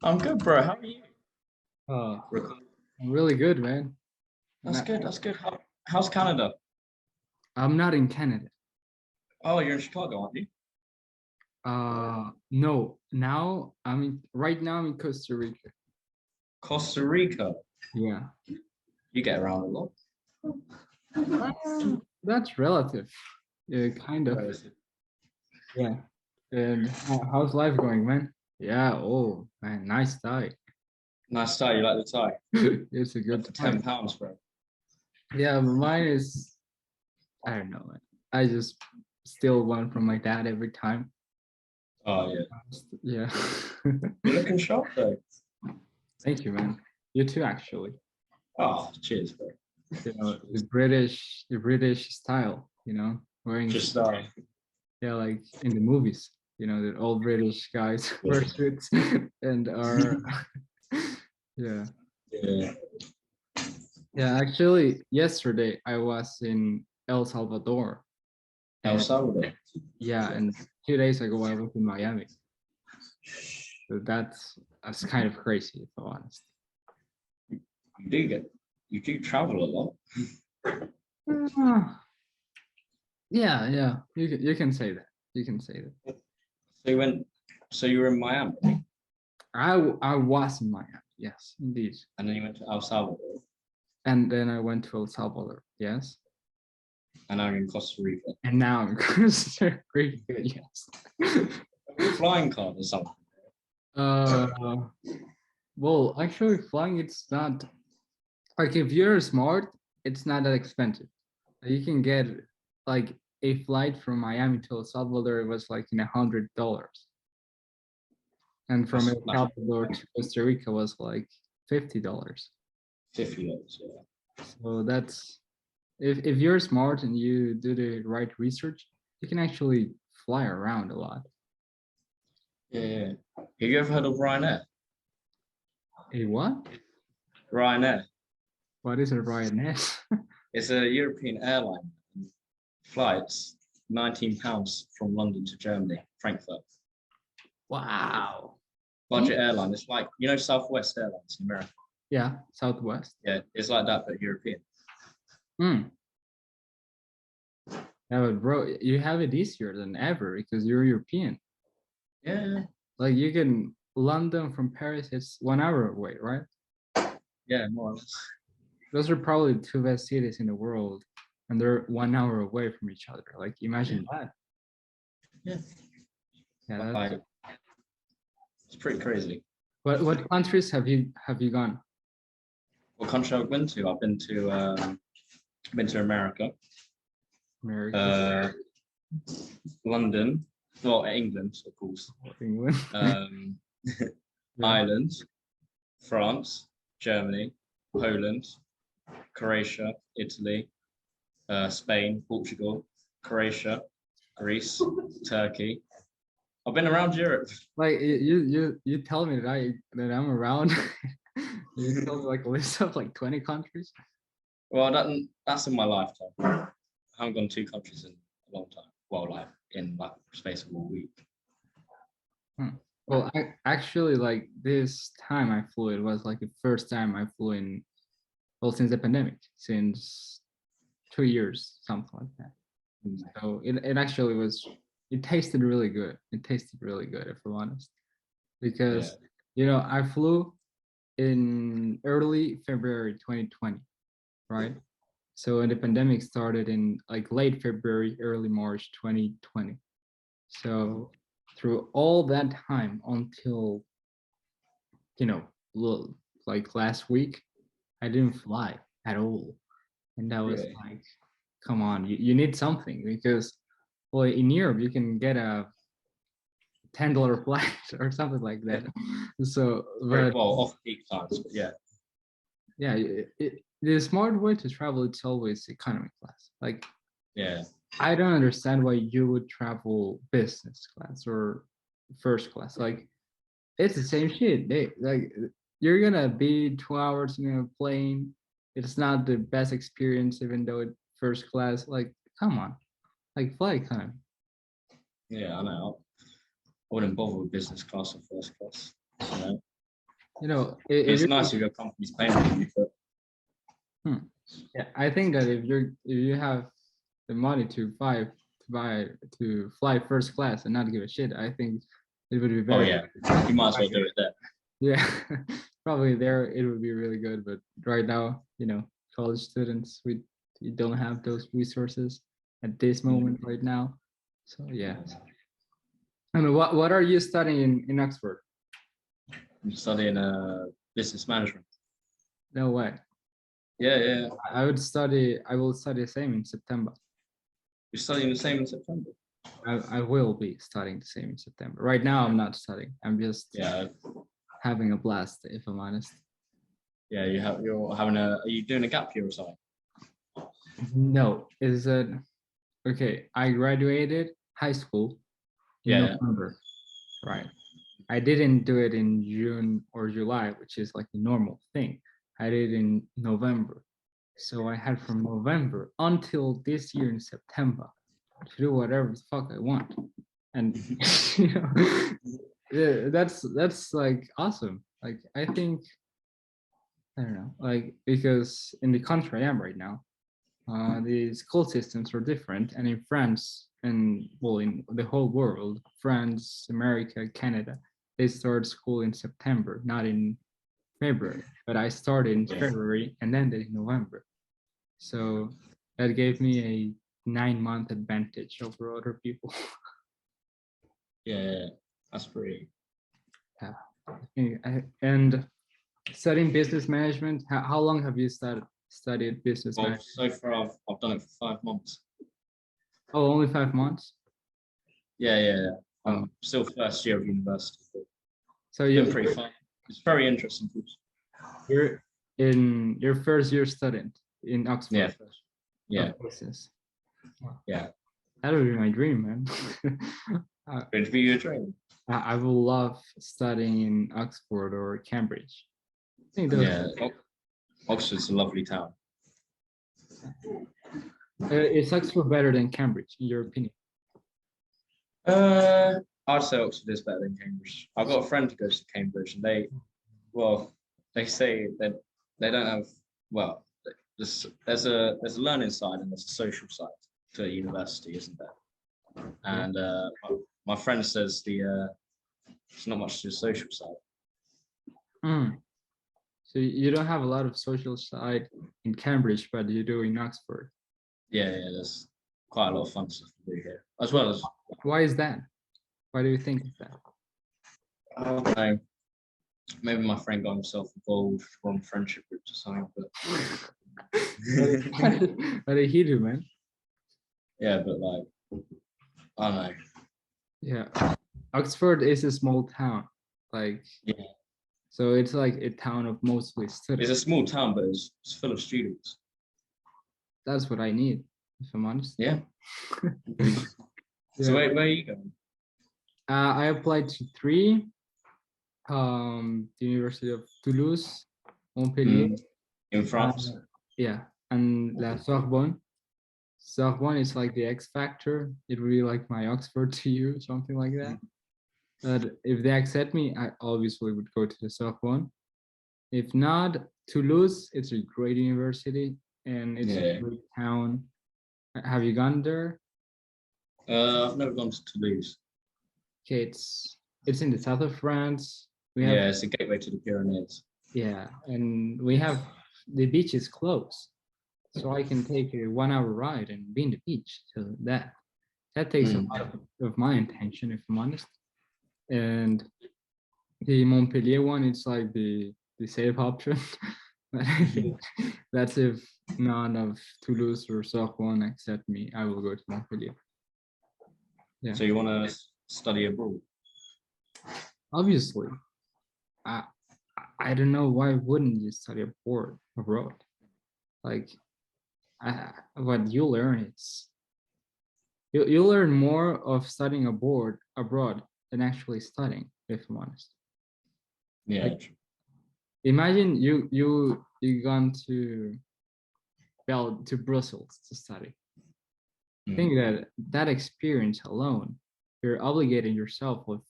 I'm good, bro. How are you? Oh, Rec- I'm really good, man. That's Not, good. That's good. How's Canada? I'm not in Canada. Oh, you're in Chicago, aren't you? No. Right now I'm in Costa Rica. Costa Rica. Yeah. You get around a lot. That's relative. Yeah, kind of. Where is it? Yeah. And how's life going, man? Yeah. Oh, man, nice tie. Nice tie. You like the tie? It's a Went good for tie. £10, bro. Yeah, but mine is, I don't know, man. I just steal one from my dad every time. Oh yeah. Yeah. You're looking sharp though. Thank you, man. You too, actually. Oh, cheers, bro. The British style, wearing, Just yeah, like in the movies, the old British guys wear yeah. suits and are, yeah. Yeah. Yeah, actually, yesterday I was in El Salvador, El and Salvador. yeah, and 2 days ago I was in Miami. So that's kind of crazy, if I'm honest. You do travel a lot. Uh, yeah, yeah, you can say that. You can say that. So you went. So you were in Miami, I was in Miami, yes, indeed. and then you went to El Salvador, And then I went to El Salvador, yes. and now you're in Costa Rica. And now I'm Costa Rica, yes. Flying card or something. uh, well, actually, flying, it's not like, if you're smart, it's not that expensive. You can get like a flight from Miami to El Salvador. It was like in $100, and from That's El like Salvador to Costa Rica was like $50. $50. Yeah. So that's, if you're smart and you do the right research, you can actually fly around a lot. Yeah, yeah. Have you ever heard of Ryanair? A what? Ryanair. What is a Ryanair? It's a European airline. Flights £19 from London to Germany, Frankfurt. Wow. Budget airline. It's like Southwest Airlines in America. Yeah, Southwest. Yeah, it's like that but European. Hmm. Yeah, but bro, you have it easier than ever because you're European. Yeah, Like, you can London from Paris, it's 1 hour away, right? yeah, more or less. Those are probably the two best cities in the world, and they're 1 hour away from each other. Like, imagine that. Yeah, Yeah, that's. like it's pretty crazy. What countries have you gone? What country I've been to? I've been to America, America, uh, London, well, England, of course, England. um, Yeah. Ireland, France, Germany, Poland, Croatia, Italy, Spain, Portugal, Croatia, Greece, Turkey. I've been around Europe. Like, you tell me that I'm around. You tell me like a list of like 20 countries. Well, that's in my lifetime. I haven't gone to 2 countries in a long time. Well, like in like space of a week. Well, I actually, like, this time I flew, it was like the first time I flew in, well, since the pandemic, since 2 years, something like that. So it actually was, it tasted really good. It tasted really good, if I'm honest, Yeah, because I flew in early February 2020, right? So when the pandemic started in like late February, early March 2020. So through all that time until, you know, like last week, I didn't fly at all. And that was really. like, come on, you need something, because, well, in Europe you can get a $10 flight or something like that. So, Very but well off peak times, but yeah, yeah, the smart way to travel, it's always economy class. Like, yeah, I don't understand why you would travel business class or first class. Like, it's the same shit. You're gonna be 2 hours in a plane. It's not the best experience, even though it's first class. Like, come on, like, fly economy. yeah. I know. I wouldn't bother with business class or first class. You know? You know, It's nice if your company's paying for you, but yeah, I think that if you have the money to fly first class and not give a shit, I think it would be oh better. yeah, you might as well do it there. Yeah, probably there it would be really good. But right now, you know, college students, we don't have those resources at this moment right now. So yeah. I mean, what are you studying in Oxford? I'm studying business management. No way. Yeah. I will study the same in September. You're studying the same in September. I will be studying the same in September. Right now, I'm not studying. I'm just having a blast, if I'm honest. Yeah, you're having are you doing a gap year or something? No, is it okay? I graduated high school in November, right? I didn't do it in June or July, which is like a normal thing. I did it in November. So I had from November until this year in September to do whatever the fuck I want. And you know, yeah, that's like awesome. Like I think I don't know, like because in the country I am right now, the school systems are different, and in France and well in the whole world, France, America, Canada, they start school in September, not in February. But I started in February and ended in November, so that gave me a 9-month advantage over other people. Yeah, that's pretty. Yeah, and studying business management. How long have you studied business management? So far I've done it for 5 months. Oh, only 5 months. Yeah. I'm still first year of university. So it's been pretty fun. It's very interesting. You're in your first year student in Oxford. Yeah. Business. Yeah. That would be my dream, man. It would be your dream. I would love studying in Oxford or Cambridge. I think Oxford's a lovely town. Is Oxford better than Cambridge, in your opinion? I'd say Oxford is better than Cambridge. I've got a friend who goes to Cambridge, and they say that they don't have there's a learning side and there's a social side to a university, isn't there? And my friend says there's not much to the social side. So you don't have a lot of social side in Cambridge, but you do in Oxford. Yeah, there's quite a lot of fun stuff to do here, as well as. Why is that? Why do you think of that? I don't know. Maybe my friend got himself involved from friendship groups or something, but what did he do, man? Yeah, but like, I don't know. Yeah, Oxford is a small town, like so it's like a town of mostly students. It's a small town, but it's full of students. That's what I need, if I'm honest. Yeah. So where are you going? I applied to 3. The University of Toulouse, Montpellier. In France. And La Sorbonne. Sorbonne is like the X Factor. It would be like my Oxford to you, something like that. But if they accept me, I obviously would go to the Sorbonne. If not, Toulouse, it's a great university and it's a great town. Have you gone there? I've never gone to Toulouse. Okay, it's in the south of France. It's the gateway to the Pyrenees. Yeah, and we have the beach is close, so I can take a 1-hour ride and be in the beach. So that takes a lot of my attention, if I'm honest. And the Montpellier one, it's like the safe option. But I think that's if none of Toulouse or Sorbonne accept me, I will go to Montpellier. Yeah. So you want to study abroad? Obviously. I don't know why wouldn't you study abroad? Like, what you learn is you learn more of studying abroad than actually studying, if I'm honest. Yeah. Like, imagine you gone to Brussels to study. I think that experience alone, you're obligating yourself of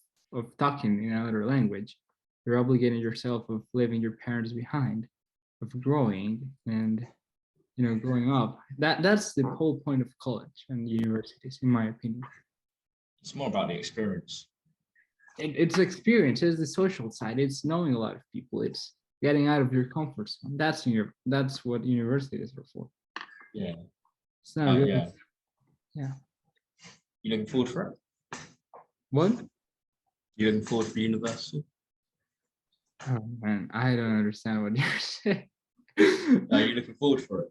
talking in another language. you're obligating yourself of leaving your parents behind, of growing and growing up. That's the whole point of college and universities, in my opinion. It's more about the experience. It's experience, it's the social side, it's knowing a lot of people, it's getting out of your comfort zone. That's what university is for. Yeah. It's not really. Yeah. Yeah. You looking forward for it? What? You looking forward for university? Oh man, I don't understand what you're saying. Are you looking forward for it?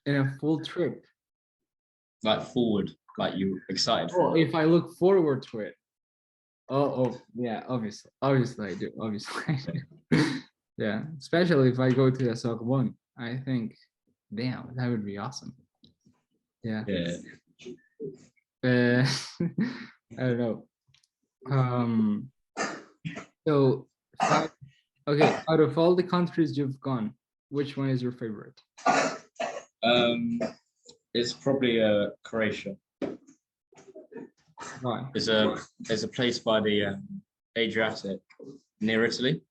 In a full trip. Like forward, like you excited for it? If I look forward to it. Oh yeah, obviously I do. Obviously I do. Yeah, especially if I go to the Sorbonne. I think, damn, that would be awesome. Yeah. Yeah. I don't know. So okay, out of all the countries you've gone, which one is your favorite? It's probably Croatia. Why? There's a place by the Adriatic near Italy.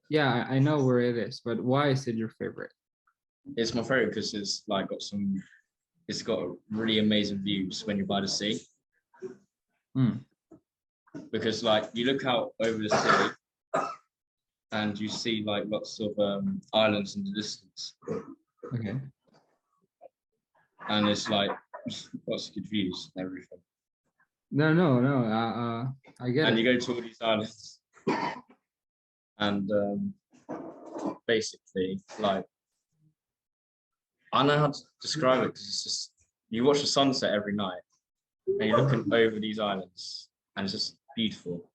Yeah, I know where it is, but why is it your favorite? It's my favorite because it's got really amazing views when you're by the sea. Because like you look out over the sea and you see like lots of islands in the distance. Okay. And it's like lots of good views and everything. No. I get it. And you go to all these islands, and basically, like, I don't know how to describe it because it's just you watch the sunset every night, and you're looking over these islands, and it's just beautiful.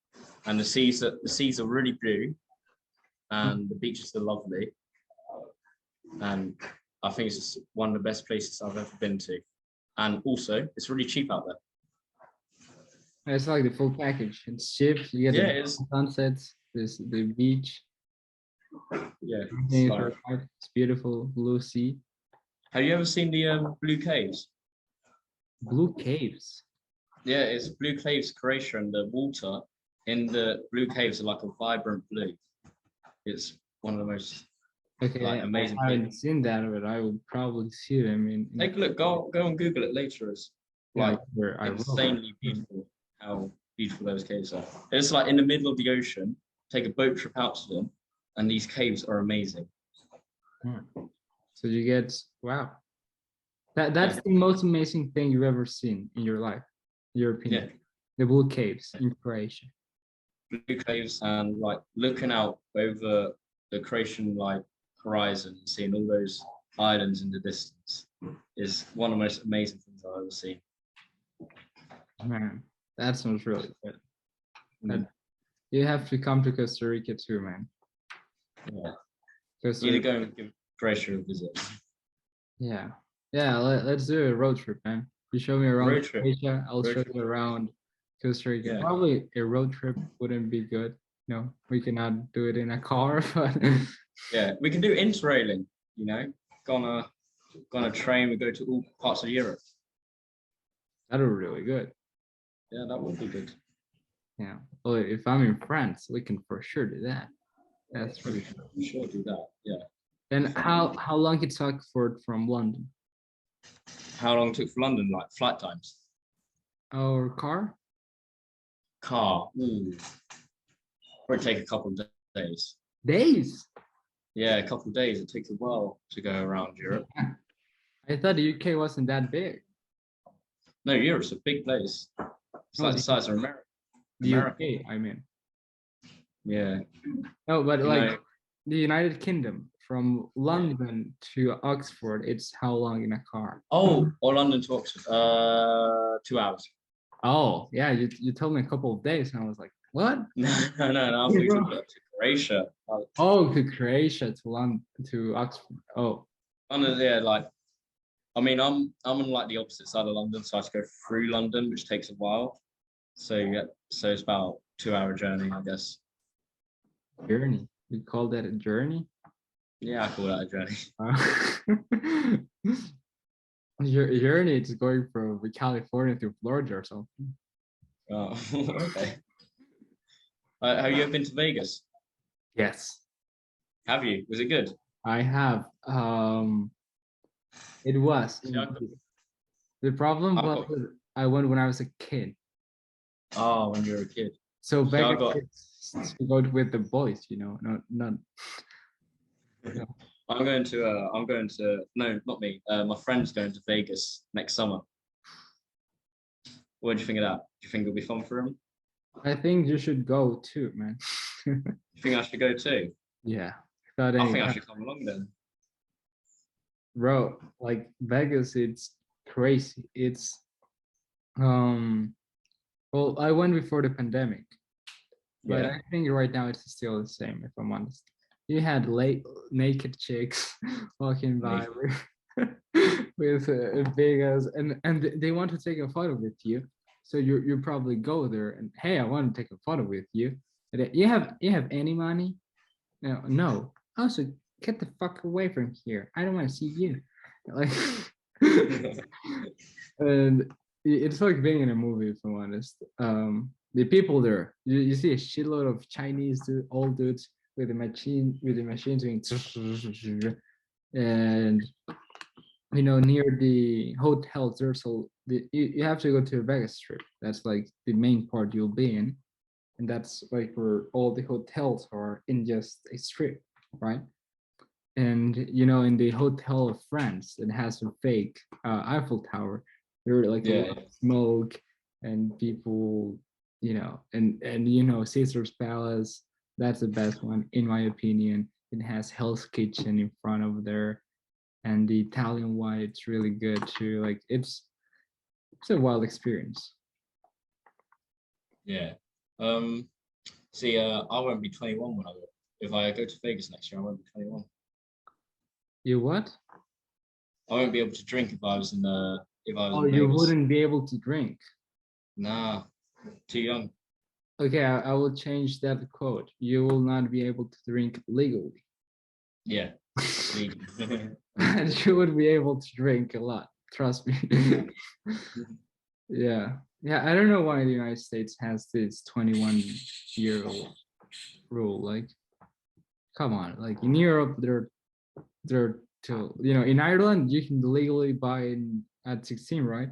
And the seas are really blue, and the beaches are lovely, and I think it's just one of the best places I've ever been to. And also, it's really cheap out there. It's like the full package. It's cheap. You get the sunsets, the beach. Yeah, it's beautiful, blue sea. Have you ever seen the Blue Caves? Blue Caves? Yeah, it's Blue Caves, Croatia, and the water in the Blue Caves are like a vibrant blue. It's one of the most amazing. I haven't seen that, but I will probably see them. Take a look. Go and Google it later. It's insanely beautiful. How beautiful those caves are. It's like in the middle of the ocean. Take a boat trip out to them, and these caves are amazing. So you get that's the most amazing thing you've ever seen in your life, in your opinion. Yeah. The Blue Caves in Croatia. Blue Caves and like looking out over the Croatian like horizon, seeing all those islands in the distance is one of the most amazing things I've ever seen. Man, that sounds really good. You have to come to Costa Rica too, man. Yeah. You need to go and give Croatia a visit. Yeah. Let's do a road trip, man. You show me around Croatia, I'll show you around Costa Rica. Yeah. Probably a road trip wouldn't be good. No, we cannot do it in a car, but yeah, we can do interrailing. Go on a train. We go to all parts of Europe. That would be really good. Yeah, that would be good. Yeah. Well, if I'm in France, we can for sure do that. That's really good. We sure do that. Yeah. And how long it took from London? How long it took for London? Like flight times? Or car? Car. Probably take a couple of days. Days? Yeah, a couple of days. It takes a while to go around Europe. Yeah. I thought the UK wasn't that big. No, Europe's a big place. It's like the size of America. The UK, I mean. Yeah. No, but like the United Kingdom, from London to Oxford, it's how long in a car? Oh, or London to Oxford, 2 hours. Oh, yeah, you told me a couple of days, and I was like, what? No. I thought you took to Croatia. Oh, to Croatia, to London, to Oxford. Oh. Yeah, like, I mean, I'm on like the opposite side of London, so I have to go through London, which takes a while. So it's about 2 hour journey, I guess. Journey? You call that a journey? Yeah, I call that a journey. Your journey is going from California to Florida or something. Oh, okay. Have you ever been to Vegas? Yes, Have you? Was it good? I have. It was See, indeed. The problem I was got. that I went when I was a kid. Oh, when you were a kid. So See, back I in got. kids, we go with the boys, not. No. I'm going to. I'm going to. No, not me. My friend's going to Vegas next summer. What do you think of that? Do you think it'll be fun for him? I think you should go too, man. You think I should go too? Yeah, without I any think I doubt. should come along then. Bro, like Vegas, it's crazy. It's well, I went before the pandemic, but Yeah. I think right now it's still the same, if I'm honest. You had late naked chicks walking by Naked. with Vegas, and they want to take a photo with you. So you probably go there and hey, I want to take a photo with you. And you have any money? No, no. Also, get the fuck away from here. I don't want to see you. Like, and it's like being in a movie, if I'm honest. The people there, you see a shitload of Chinese old dudes with the machine doing, and near the hotels there's you have to go to a Vegas Strip. That's like the main part you'll be in, and that's like where all the hotels are in just a strip, right? And in the Hotel of France, it has a fake Eiffel Tower. There are like a Yeah. lot of smoke and people, and Caesar's Palace. That's the best one in my opinion. It has Hell's Kitchen in front of there, and the Italian wine. It's really good too. Like it's a wild experience. Yeah. See, I won't be 21 when I go. If I go to Vegas next year, I won't be 21. You what? I won't be able to drink if I was Oh, in you Vegas. wouldn't be able to drink. Nah, too young. Okay, I will change that quote. You will not be able to drink legally. Yeah. Legal. And you would be able to drink a lot. Trust me. Yeah. Yeah, I don't know why the United States has this 21-year-old rule. Like, come on. Like in Europe, they're till in Ireland you can legally buy at 16, right?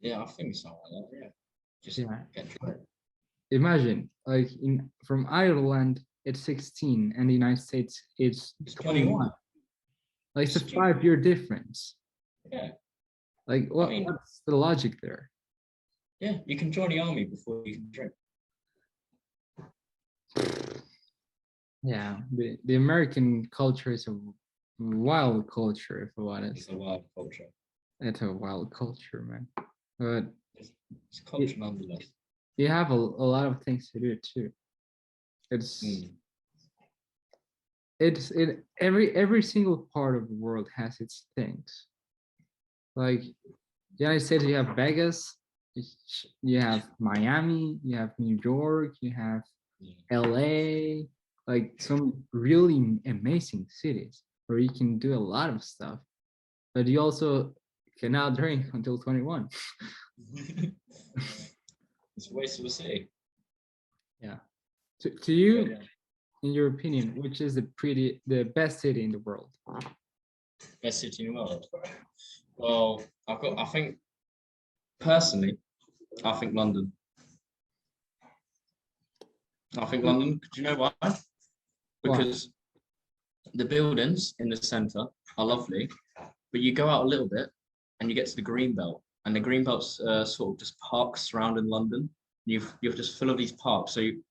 Yeah, I think something like that. Yeah. Just Yeah. get drunk. Imagine like from Ireland it's 16 and the United States it's It's 21. 21. Like it's a Stupid. 5-year difference. Yeah. Like I mean, what's the logic there? yeah, you can join the army before you can drink. Yeah, the American culture is a wild culture, if I'm It's honest. a wild culture. It's a wild culture, man. But It's culture nonetheless. you have a lot of things to do too. It's Mm. every single part of the world has its things. Like the United States, you have Vegas, you have Miami, you have New York, you have Yeah. LA, like some really amazing cities where you can do a lot of stuff, but you also cannot drink until 21. It's a waste of a city. Yeah. To you, But, yeah. in your opinion, which is the best city in the world? Best city in the world. Well, I think personally, I think London. I think London. Do you know why? Why? Because the buildings in the centre are lovely, but you go out a little bit and you get to the green belt, and the green belt's sort of just parks surrounding London. You're just full of these parks, so you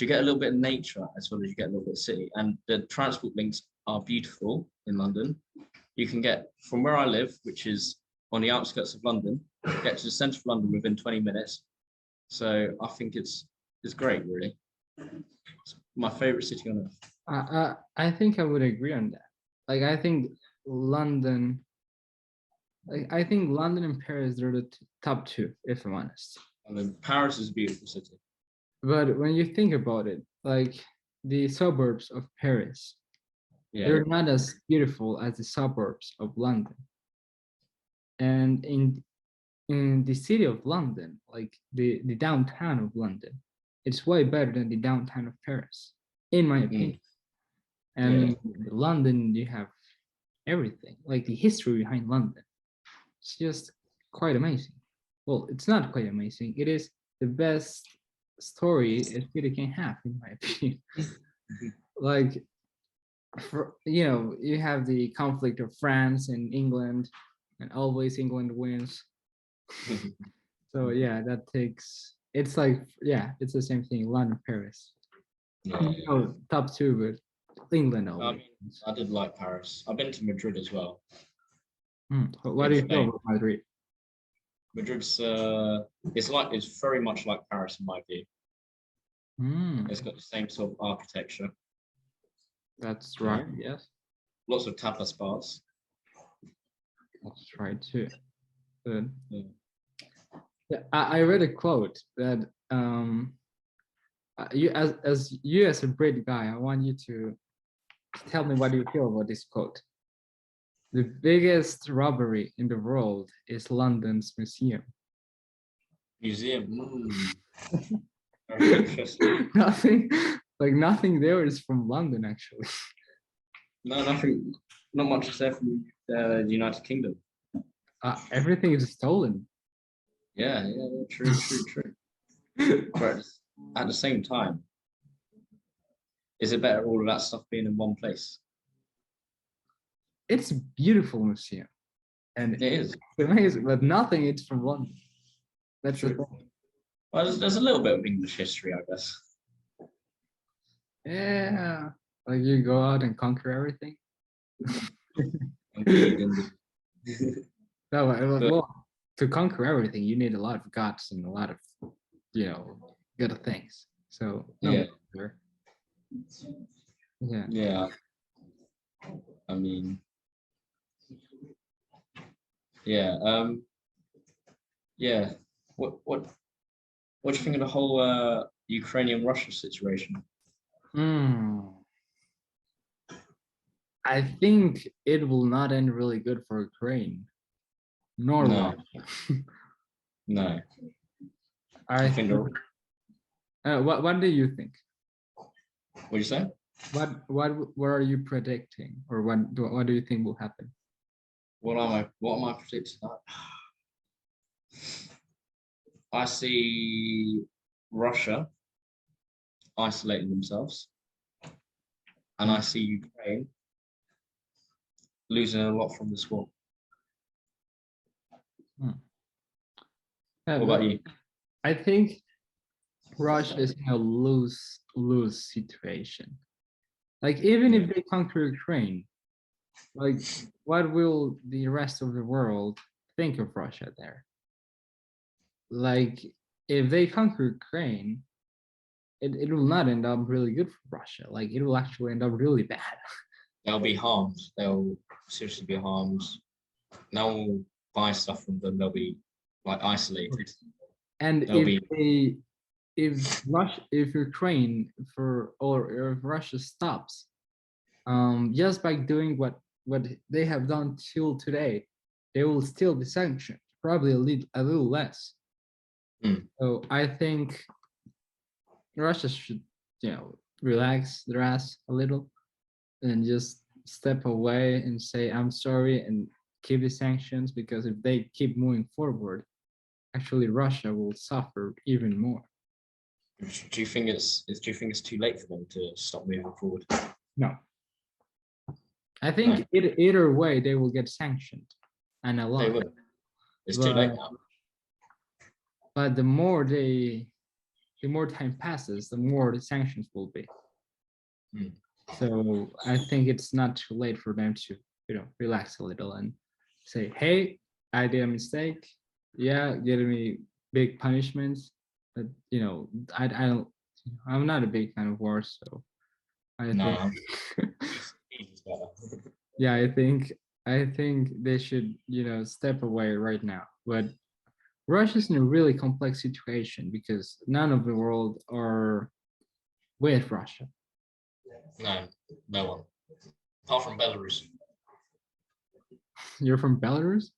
get a little bit of nature as well as you get a little bit of city, and the transport links are beautiful in London. You can get from where I live, which is on the outskirts of London, get to the centre of London within 20 minutes. So I think it's great, really. It's my favourite city on earth. I think I would agree on that. Like I think London, I think London and Paris are the top two, if I'm honest. I mean, Paris is a beautiful city. But when you think about it, like the suburbs of Paris, Yeah, they're not as beautiful as the suburbs of London. And in the city of London, like the downtown of London, it's way better than the downtown of Paris. in my opinion. And London, you have everything, like the history behind London. It's just quite amazing. Well, it's not quite amazing. It is the best story a city can have, in my opinion. Like, you have the conflict of France and England, and always England wins. So yeah, it's like, yeah, it's the same thing. London, Paris. Top two, but England always. I did like Paris. I've been to Madrid as well. What do you feel about Madrid? Madrid's it's very much like Paris in my view. It's got the same sort of architecture. That's right. Yes. Lots of tapas bars. That's right too. Good. Yeah, I read a quote that you as a Brit guy, I want you to tell me what you feel about this quote. The biggest robbery in the world is London's museum. Very interesting. Nothing there is from London, actually. No, nothing. Not much is there from the United Kingdom. Everything is stolen. Yeah, true. But at the same time, is it better all of that stuff being in one place? It's a beautiful museum, and it is amazing, but nothing is from London. That's true. Well, there's a little bit of English history, I guess. Yeah, like you go out and conquer everything. No, well, to conquer everything, you need a lot of guts and a lot of, good things. So yeah. I mean, What do you think of the whole Ukrainian-Russia situation? I think it will not end really good for Ukraine, nor Russia. No. I think. What do you think? What do you say? What are you predicting, or what do you think will happen? What am I predicting? I see Russia isolating themselves, and I see Ukraine losing a lot from this war. What about you? I think Russia is in a lose situation. Like, even if they conquer Ukraine, like, what will the rest of the world think of Russia there? Like, if they conquer Ukraine, it will not end up really good for Russia. Like, it will actually end up really bad. They'll be harmed. They'll seriously be harmed. No one will buy stuff from them. They'll be like isolated. And if Ukraine or if Russia stops, just by doing what they have done till today, they will still be sanctioned, probably a little less. So I think Russia should, relax their ass a little and just step away and say, I'm sorry, and keep the sanctions, because if they keep moving forward, actually Russia will suffer even more. Do you think it's too late for them to stop moving forward? No. I think either way they will get sanctioned, and a lot. They will. It's too late now. But the more time passes, the more the sanctions will be. So I think it's not too late for them to, relax a little and say, hey, I did a mistake. Yeah, give me big punishments. But I'm not a big fan of war, so I think yeah, I think they should, step away right now. But Russia's in a really complex situation because none of the world are with Russia. No one. Apart from Belarus. You're from Belarus?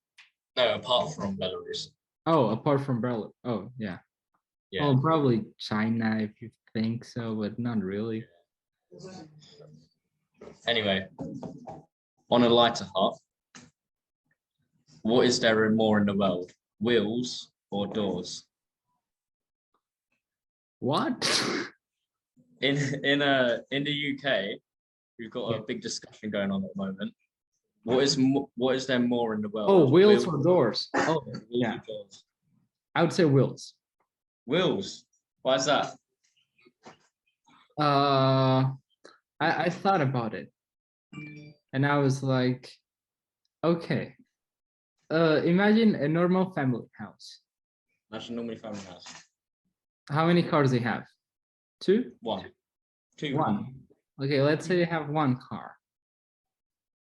No, apart from Belarus. Oh, apart from Belarus. Oh, yeah. Oh, probably China if you think so, but not really. Anyway, on a lighter heart, what is there more in the world? Wheels or doors? What? In the UK, we've got a big discussion going on at the moment. What is there more in the world? Oh, wheels Wheels or doors? Oh, or yeah. doors? I would say wheels. Wheels. Why is that? I thought about it, and I was like, okay. Imagine a normal family house. Imagine normally family house. How many cars they have? Two? One. Two. One. Okay, let's say you have one car.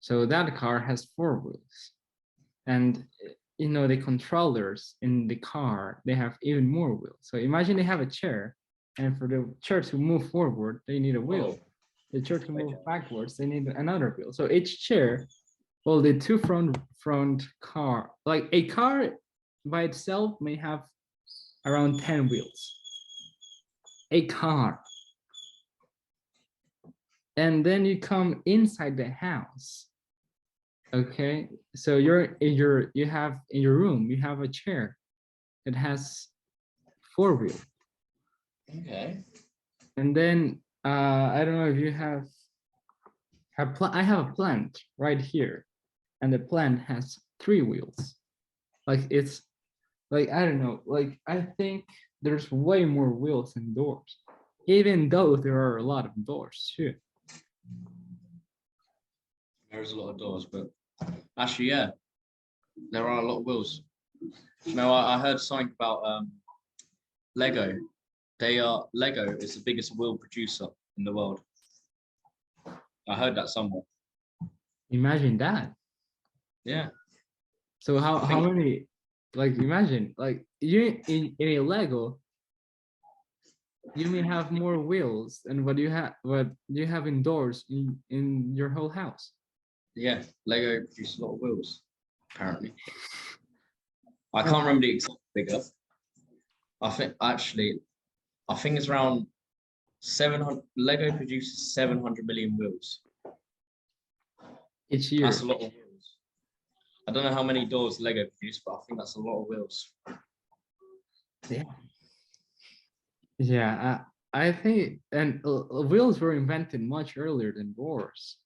So that car has four wheels. And you know, the controllers in the car, they have even more wheels. So imagine they have a chair, and for the chair to move forward, they need a wheel. The chair to move backwards, they need another wheel. So each chair, well, the two front car, like a car by itself may have around 10 wheels. A car. And then you come inside the house. Okay, so you have in your room, you have a chair that has four wheels. Okay. And then I don't know if you have I have a plant right here, and the plant has three wheels. Like it's like, I don't know, like I think there's way more wheels than doors, even though there are a lot of doors too. There's a lot of doors, but actually, yeah, there are a lot of wheels. You know, I heard something about Lego. Lego is the biggest wheel producer in the world. I heard that somewhere. Imagine that. Yeah. So how many, like imagine, like you in a Lego, you may have more wheels than what you have indoors in your whole house. Yeah, Lego produces a lot of wheels, apparently. I can't remember the exact figure. I think it's around 700. Lego produces 700 million wheels. Each year. That's a lot of wheels. I don't know how many doors Lego produce, but I think that's a lot of wheels. Yeah. Yeah, I think, and wheels were invented much earlier than doors.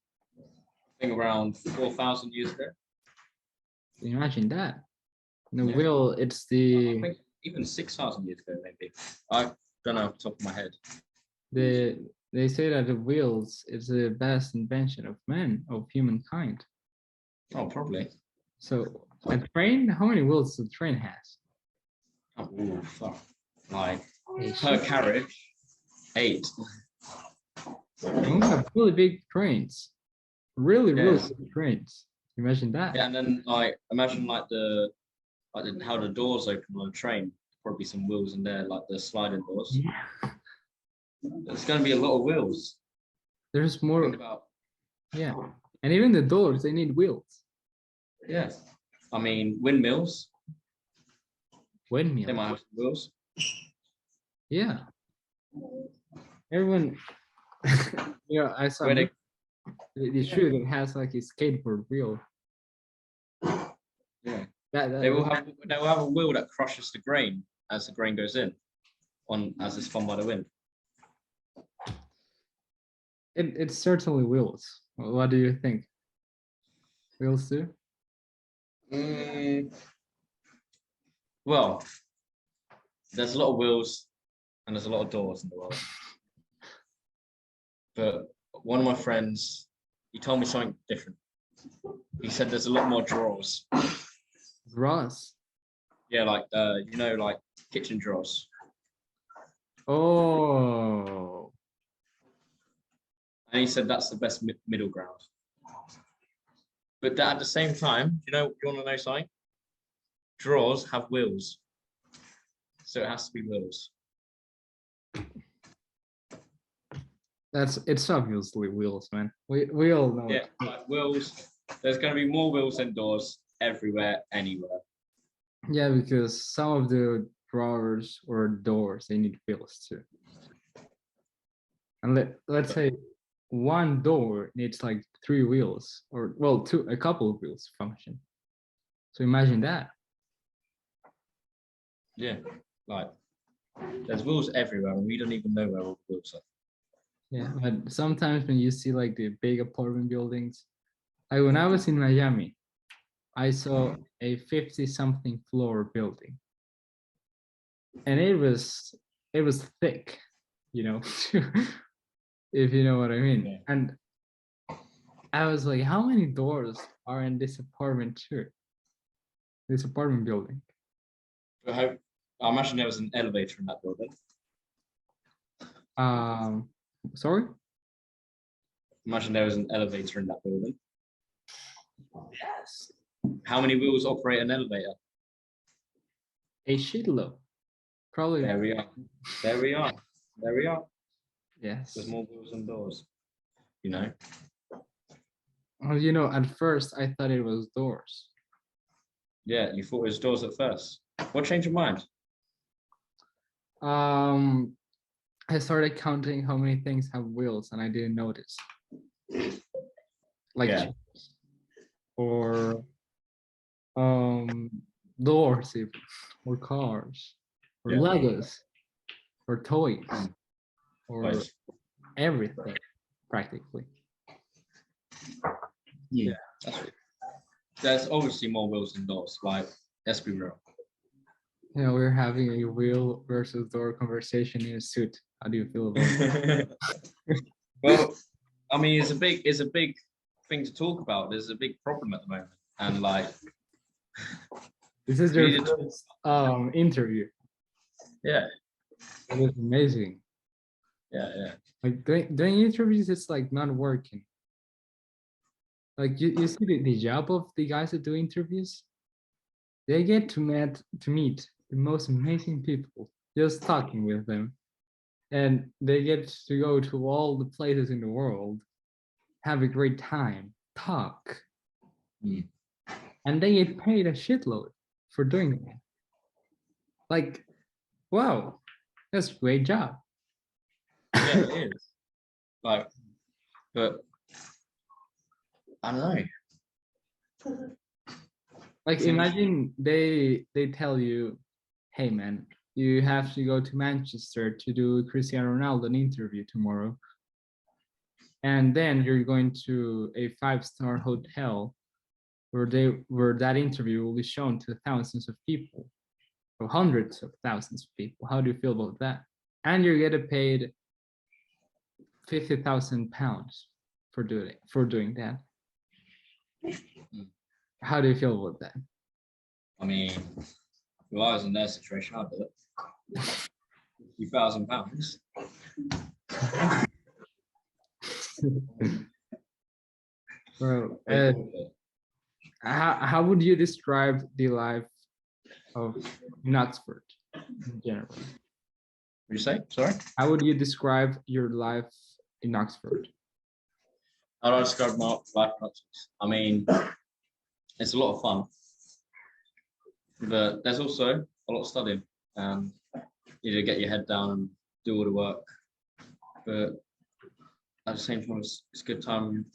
I think around 4,000 years ago. Imagine that. The wheel, it's the. I think even 6,000 years ago, maybe. I don't know off the top of my head. They say that the wheels is the best invention of man, of humankind. Oh, probably. So a train, how many wheels does a train has? Oh, fuck. Like per carriage, 8. We have really big trains. Really big trains. Imagine that. Yeah, and then like imagine like how the doors open on a train. Probably some wheels in there, like the sliding doors. Yeah. There's going to be a lot of wheels. There's more. Yeah, and even the doors, they need wheels. Yeah, I mean windmills. Windmills. They might have some wheels. Yeah. Everyone, you know, I saw the shoe that has like a skateboard wheel. Yeah. They will have a wheel that crushes the grain as the grain goes in, as it's spun by the wind. It's certainly wheels. What do you think? Wheels too? Well, there's a lot of wheels and there's a lot of doors in the world. But one of my friends, he told me something different. He said there's a lot more drawers. Drawers? Yeah, like like kitchen drawers. Oh. And he said that's the best middle ground. But that at the same time, you want to know something? Drawers have wheels. So it has to be wheels. It's obviously wheels, man. We all know. Yeah, like wheels. There's going to be more wheels than doors everywhere, anywhere. Yeah, because some of the drawers or doors, they need wheels too. And let's say one door needs like 3 wheels, or well, a couple of wheels to function. So imagine that. Yeah, like there's wheels everywhere, and we don't even know where all the wheels are. Yeah, but sometimes when you see like the big apartment buildings, like when I was in Miami, I saw a 50-something floor building, and it was thick, you know, if you know what I mean. Yeah. And I was like, how many doors are in this apartment too? This apartment building? I imagine there was an elevator in that building. Sorry? Imagine there was an elevator in that building. Yes. How many wheels operate an elevator? A shitload. Probably. There we are. There we are. There we are. Yes. There's more wheels than doors. You know. Well, you know, at first I thought it was doors. Yeah, you thought it was doors at first. What changed your mind? I started counting how many things have wheels, and I didn't notice. Like Yeah. or doors even, or cars, or Yeah. Legos, or toys, or Right. everything practically. Yeah. There's obviously more wheels than doors. Like, let's be real. You know, we're having a wheel versus door conversation in a suit. How do you feel about it? Well, I mean, it's a big thing to talk about. There's a big problem at the moment, and like, This is your first interview. Yeah. It is amazing. Yeah, yeah. Like doing interviews, it's like not working. Like you see the job of the guys that do interviews, they get to meet the most amazing people just talking with them, and they get to go to all the places in the world, have a great time, talk, and they get paid a shitload for doing that. Like, wow, that's a great job. Yeah, it is. Like, but I don't know. Like, imagine they tell you, hey man, you have to go to Manchester to do Cristiano Ronaldo an interview tomorrow. And then you're going to a 5-star hotel where that interview will be shown to thousands of people, or hundreds of thousands of people. How do you feel about that? And you're getting paid £50,000 for doing that. How do you feel about that? I mean, if I was in their situation, I'd do it. £50,000. Well, how would you describe the life of in Oxford in general? What did you say? Sorry? How would you describe your life in Oxford? How do I describe my life in Oxford? I mean, it's a lot of fun, but there's also a lot of studying. You need to get your head down and do all the work. But at the same time, it's a good time.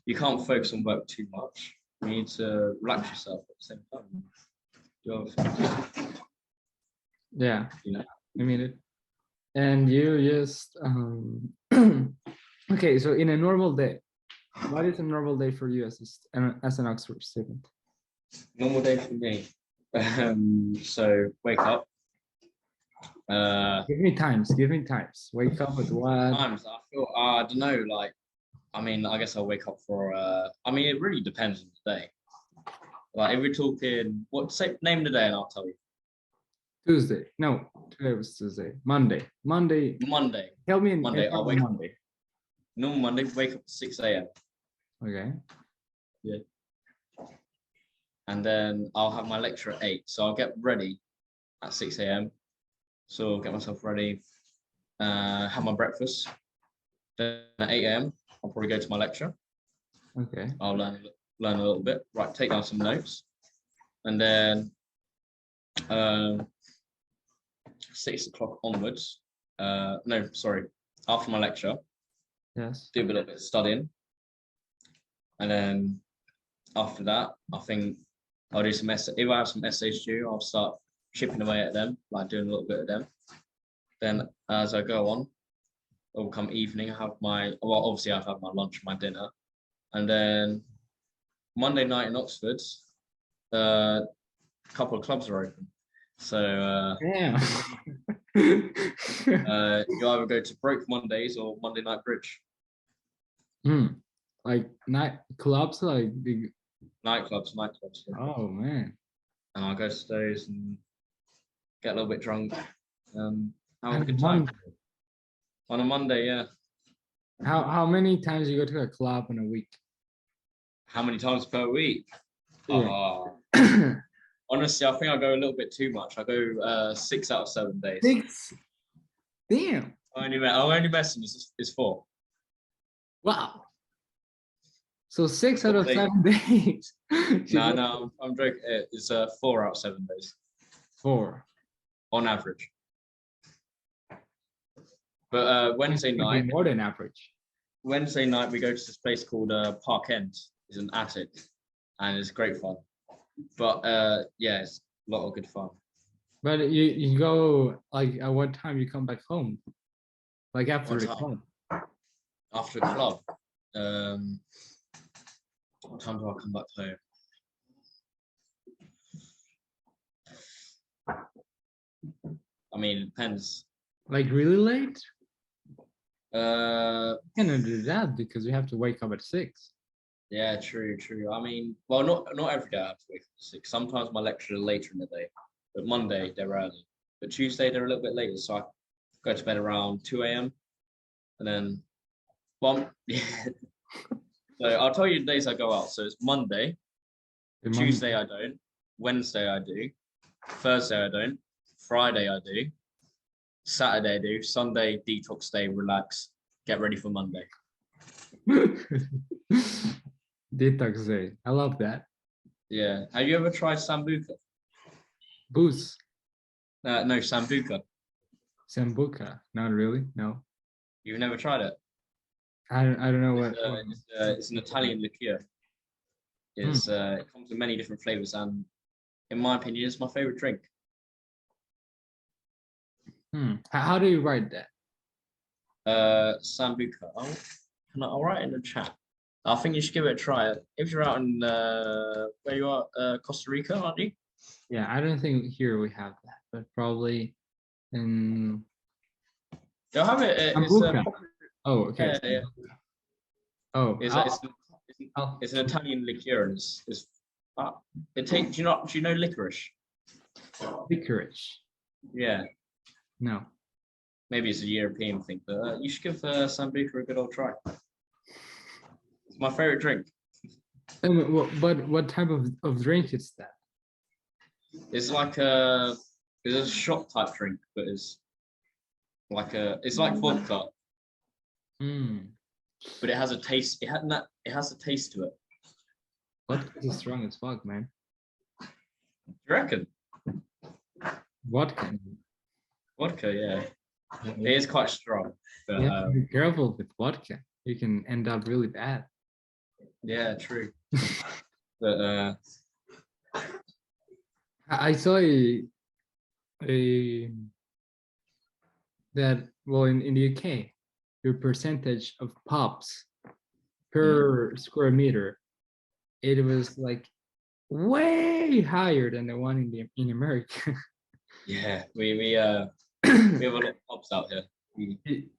You can't focus on work too much. You need to relax yourself at the same time. Do other things. Yeah, You know. I mean it. And you just okay. So in a normal day, what is a normal day for you as an Oxford student? Normal day for me. So wake up. Give me times. Wake up at what? Times. I feel. I don't know. Like, I mean, I guess I'll wake up for. I mean, it really depends on the day. Like, if we're talking, name the day, and I'll tell you. Tuesday. No, today was Tuesday. Monday. Monday. Tell me Monday. I'll wake up. Monday. Normal Monday. Wake up at 6 a.m. Okay. Yeah. And then I'll have my lecture at 8. So I'll get ready at 6 a.m. So I'll get myself ready, have my breakfast. Then at 8 a.m. I'll probably go to my lecture. Okay. I'll learn a little bit. Right, take down some notes. And then 6 o'clock onwards. No, sorry. After my lecture, Yes. do a little bit of studying, and then after that, I think I'll do some essays. If I have some essays due, I'll start chipping away at them, like doing a little bit of them. Then as I go on, it will come evening. I have obviously I've had my lunch, my dinner, and then Monday night in Oxford, a couple of clubs are open. So Yeah. you either go to Broke Mondays or Monday Night Bridge. Like night clubs, like big. Nightclubs. Yeah. Oh man. And I'll go to those and get a little bit drunk. Have a And good time. On a Monday, yeah. How many times you go to a club in a week? How many times per week? Yeah. Honestly, I think I go a little bit too much. I go 6 out of 7 days. 6. Damn. I'm only messing. It's 4. Wow. So 6 out of 7 days. No, I'm joking. It's 4 out of 7 days. 4 on average. But Wednesday night, more than average. Wednesday night we go to this place called Park End. It's an attic, and it's great fun. But yeah, it's a lot of good fun. But you go like at what time you come back home? Like after the club? After the club. What time do I come back home? I mean, it depends. Like really late? You cannot do that because you have to wake up at 6. Yeah, true. I mean, well, not every day I have to wake up at 6. Sometimes my lectures are later in the day, but Monday they're early. But Tuesday they're a little bit later, so I go to bed around 2 a.m. and then, yeah. So I'll tell you the days I go out. So it's Monday, Tuesday I don't, Wednesday I do, Thursday I don't, Friday I do, Saturday I do, Sunday detox day, relax, get ready for Monday. Detox day, I love that. Yeah, have you ever tried Sambuca? Booze? No, Sambuca. Sambuca? Not really. No. You've never tried it? I don't know what. It's an Italian liqueur. It comes in many different flavors, and in my opinion, it's my favorite drink. How do you write that? Sambuca. I'll write in the chat. I think you should give it a try. If you're out in where you are, Costa Rica, aren't you? Yeah, I don't think here we have that, but probably in. They'll have it. Oh, okay. Yeah. Oh, it's an Italian liqueur, and do you know licorice? Licorice. Yeah. No. Maybe it's a European thing, but you should give Sambuca a good old try. It's my favorite drink. But what type of drink is that? It's like it's a shot type drink, but it's like vodka. But it has a taste. It has a taste to it. Vodka is strong as fuck, man. You reckon? Vodka, yeah. It is quite strong. But, you have to be careful with vodka. You can end up really bad. Yeah, true. But I saw that in the UK, your percentage of pubs per square meter, it was like way higher than the one in America. Yeah, we have a lot of pubs out here.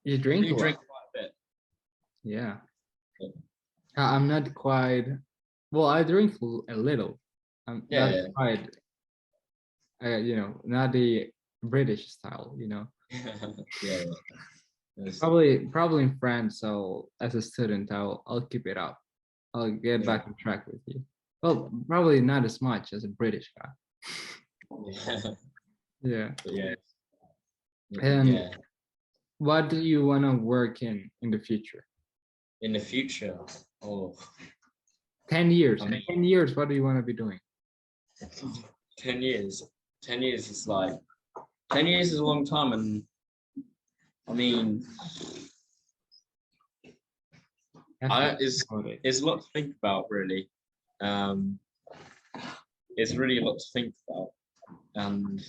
You drink quite a bit. Yeah. I'm not quite. Well, I drink a little. I'm not quite. Not the British style. Yeah. Probably in France. So as a student, I'll keep it up. I'll get back on track with you. Well, probably not as much as a British guy. Yeah. And what do you want to work in the future? In the future, 10 years. In 10 years, what do you want to be doing? 10 years. 10 years is 10 years is a long time, and I mean, It's a lot to think about, really. It's really a lot to think about, and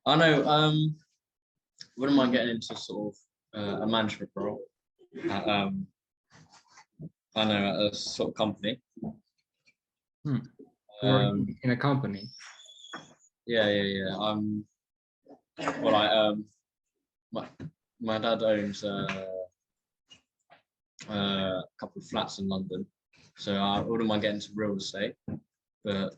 I know. Wouldn't mind getting into sort of a management role. I know at a sort of company. Working in a company. Yeah. Well, my dad owns a couple of flats in London, so I wouldn't mind getting into real estate. But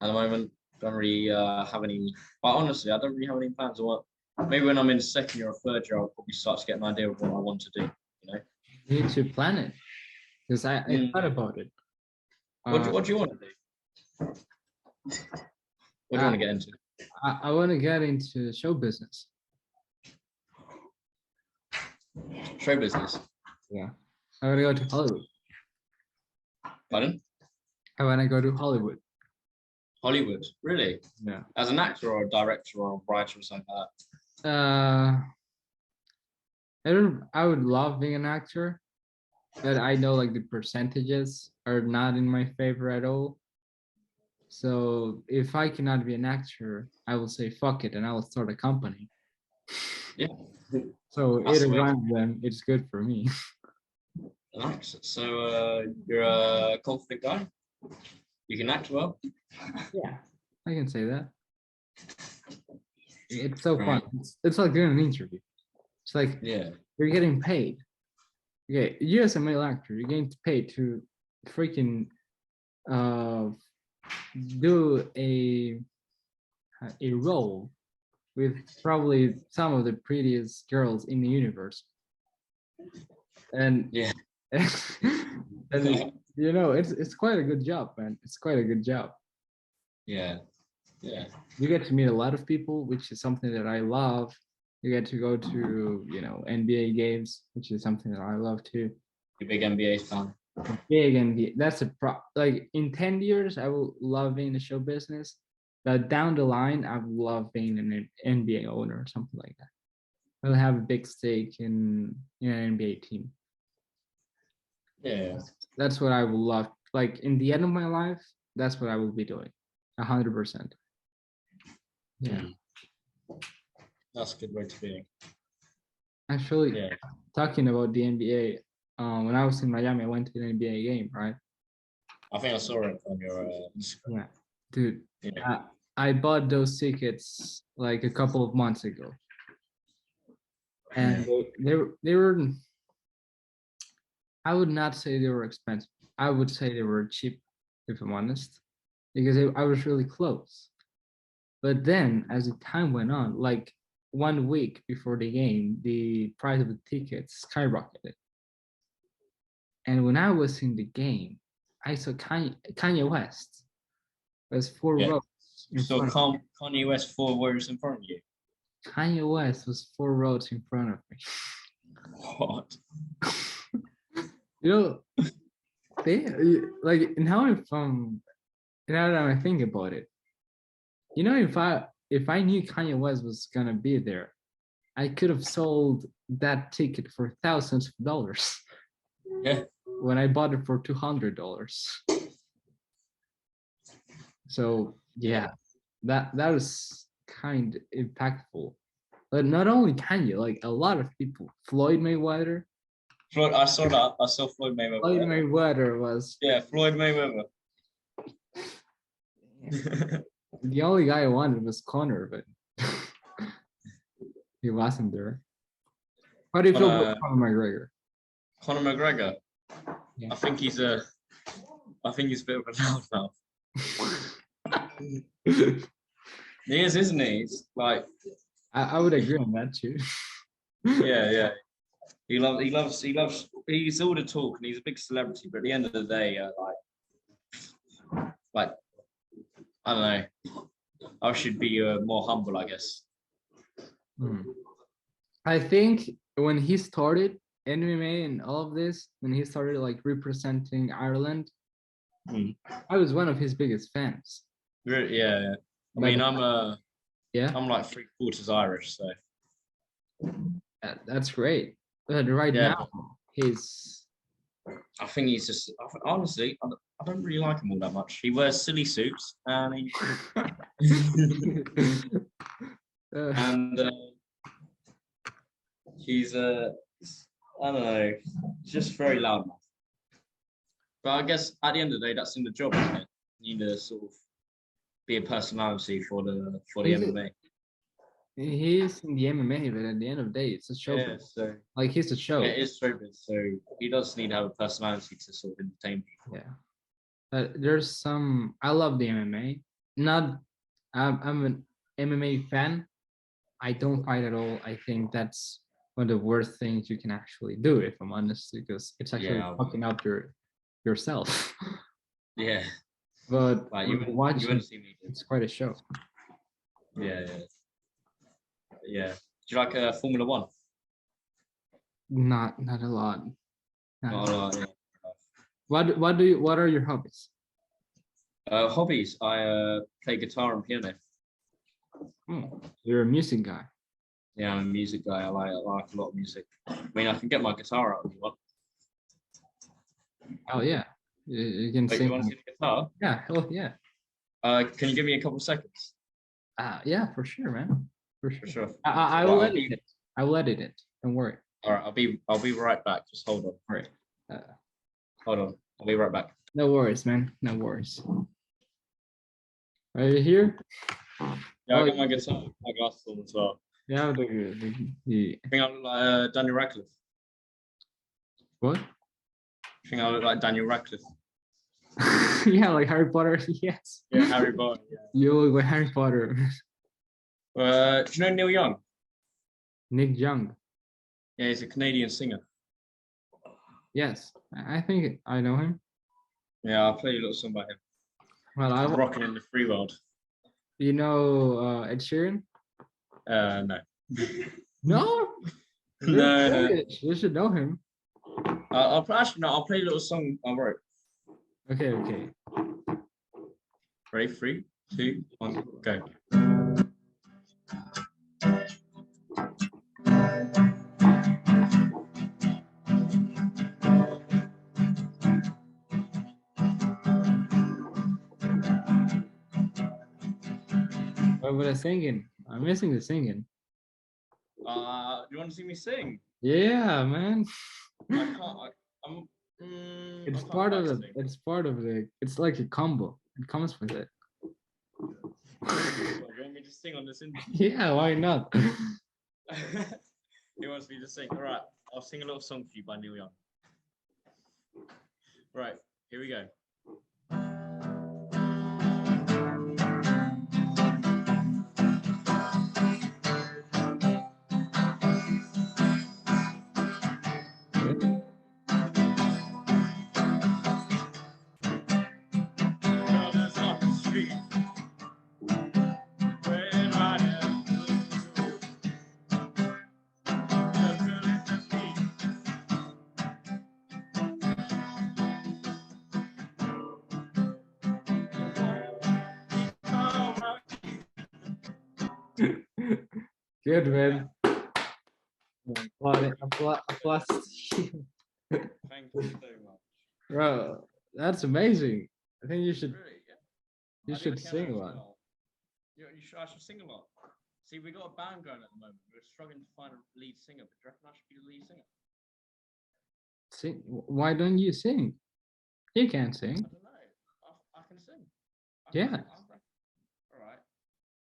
at the moment, don't really have any. But honestly, I don't really have any plans of what. Maybe when I'm in second year or third year, I'll probably start to get an idea of what I want to do. You know, You need to plan it, because I thought about it. What do you want to do? What do you want to get into? I want to get into show business. Show business? Yeah. I want to go to Hollywood. Pardon? I want to go to Hollywood. Hollywood? Really? Yeah. As an actor or a director or a writer or something like that? I would love being an actor, but I know like the percentages are not in my favor at all. So if I cannot be an actor, I will say fuck it and I will start a company. Yeah. So either one of them, it's good for me. Nice. So you're a confident guy? You can act well? Yeah, I can say that. It's so fun. It's like doing an interview. It's like you're getting paid. Okay, you as a male actor, you're getting paid to freaking do a role with probably some of the prettiest girls in the universe. And and you know, it's quite a good job, man. It's quite a good job. Yeah. You get to meet a lot of people, which is something that I love. You get to go to, you know, NBA games, which is something that I love too. You're a big NBA fan. Big NBA. That's like in 10 years, I will love being in the show business. But down the line, I would love being an NBA owner or something like that. I'll have a big stake in an NBA team. Yeah. That's what I would love. Like in the end of my life, that's what I will be doing. 100%. Yeah. That's a good way to be. Actually, talking about the NBA, when I was in Miami, I went to an NBA game, right? I think I saw it on your Instagram. Yeah, dude. Yeah. I bought those tickets like a couple of months ago, and they were. I would not say they were expensive. I would say they were cheap, if I'm honest, because I was really close. But then, as the time went on, like 1 week before the game, the price of the tickets skyrocketed. And when I was in the game, I saw Kanye West. There's 4 rows. So Kanye West 4 rows in front of you? Kanye West was 4 rows in front of me. What? You know, they like now that I think about it, you know, if I knew Kanye West was gonna be there, I could have sold that ticket for thousands of dollars. Yeah. When I bought it for $200. So yeah, that was kind of impactful. But not only Kanye, like a lot of people. Floyd Mayweather. I saw that. I saw Floyd Mayweather. Floyd Mayweather was. Yeah, Floyd Mayweather. The only guy I wanted was Conor, but he wasn't there. How do you feel about Conor McGregor? Conor McGregor. Yeah. I think he's a bit of a loudmouth. He is, isn't he? He's like. I would agree on that too. Yeah. He's all the talk, and he's a big celebrity. But at the end of the day, like I don't know. I should be more humble, I guess. I think when he started MMA and all of this, when he started like representing Ireland, I was one of his biggest fans. Yeah. I mean, I'm like 3/4 Irish, so that's great. But right now, he's I think he's just honestly, I don't really like him all that much. He wears silly suits and he and he's I don't know, he's just very loud. But I guess at the end of the day, that's in the job, isn't it? You need to sort of be a personality for the MMA. He's in the MMA, but at the end of the day, it's a show. Yeah, so like he's a show. yeah, it is showbiz. So he does need to have a personality to sort of entertain people. Yeah. There's some. I love the MMA. Not. I'm an MMA fan. I don't fight at all. I think that's one of the worst things you can actually do, if I'm honest, because it's actually fucking up yourself. Yeah. But like, you wouldn't see me. It's quite a show. Yeah. Do you like Formula One? Not a lot. Not a lot. Yeah. What are your hobbies? Hobbies. I play guitar and piano. You're a music guy. Yeah, I'm a music guy. I like a lot of music. I mean, I can get my guitar out if you want. Oh yeah, you can sing. You want to see the guitar? Yeah. Oh yeah. Can you give me a couple of seconds? Yeah, for sure, man. For sure. I will edit it. I will edit it. Don't worry. All right, I'll be right back. Just hold on. All right. Hold on. I'll be right back. No worries, man. No worries. Are you here? Yeah, I got my guitar, my glasses on as well. Yeah, I think I look like Daniel Radcliffe. What? I think I look like Daniel Radcliffe. Yeah, like Harry Potter. Yes. Yeah, Harry Potter. Yeah. You look like Harry Potter. Do you know Neil Young? Nick Young. Yeah, he's a Canadian singer. Yes, I think I know him. Yeah, I'll play you a little song by him. Well, I'm rocking in the free world. You know Ed Sheeran? No. No? No. You should know him. I'll play a little song I wrote. Okay. Ready? 3, 2, 1, go. What was I singing? I'm missing the singing. Do you want to see me sing? Yeah, man. I can't. It's part of the. It's part of the. It's like a combo. It comes with it. You want me to sing on this interview? Yeah, why not? He wants me to sing. All right, I'll sing a little song for you by Neil Young. Right, here we go. Good, man. Applause. Thank you so much. Bro, that's amazing. I think you should. Really? Yeah. You should sing a lot. I should sing a lot. See, we got a band going at the moment. We're struggling to find a lead singer, but do you reckon I should be the lead singer? Sing? Why don't you sing? You can sing. I don't know. I can sing. Yeah. All right.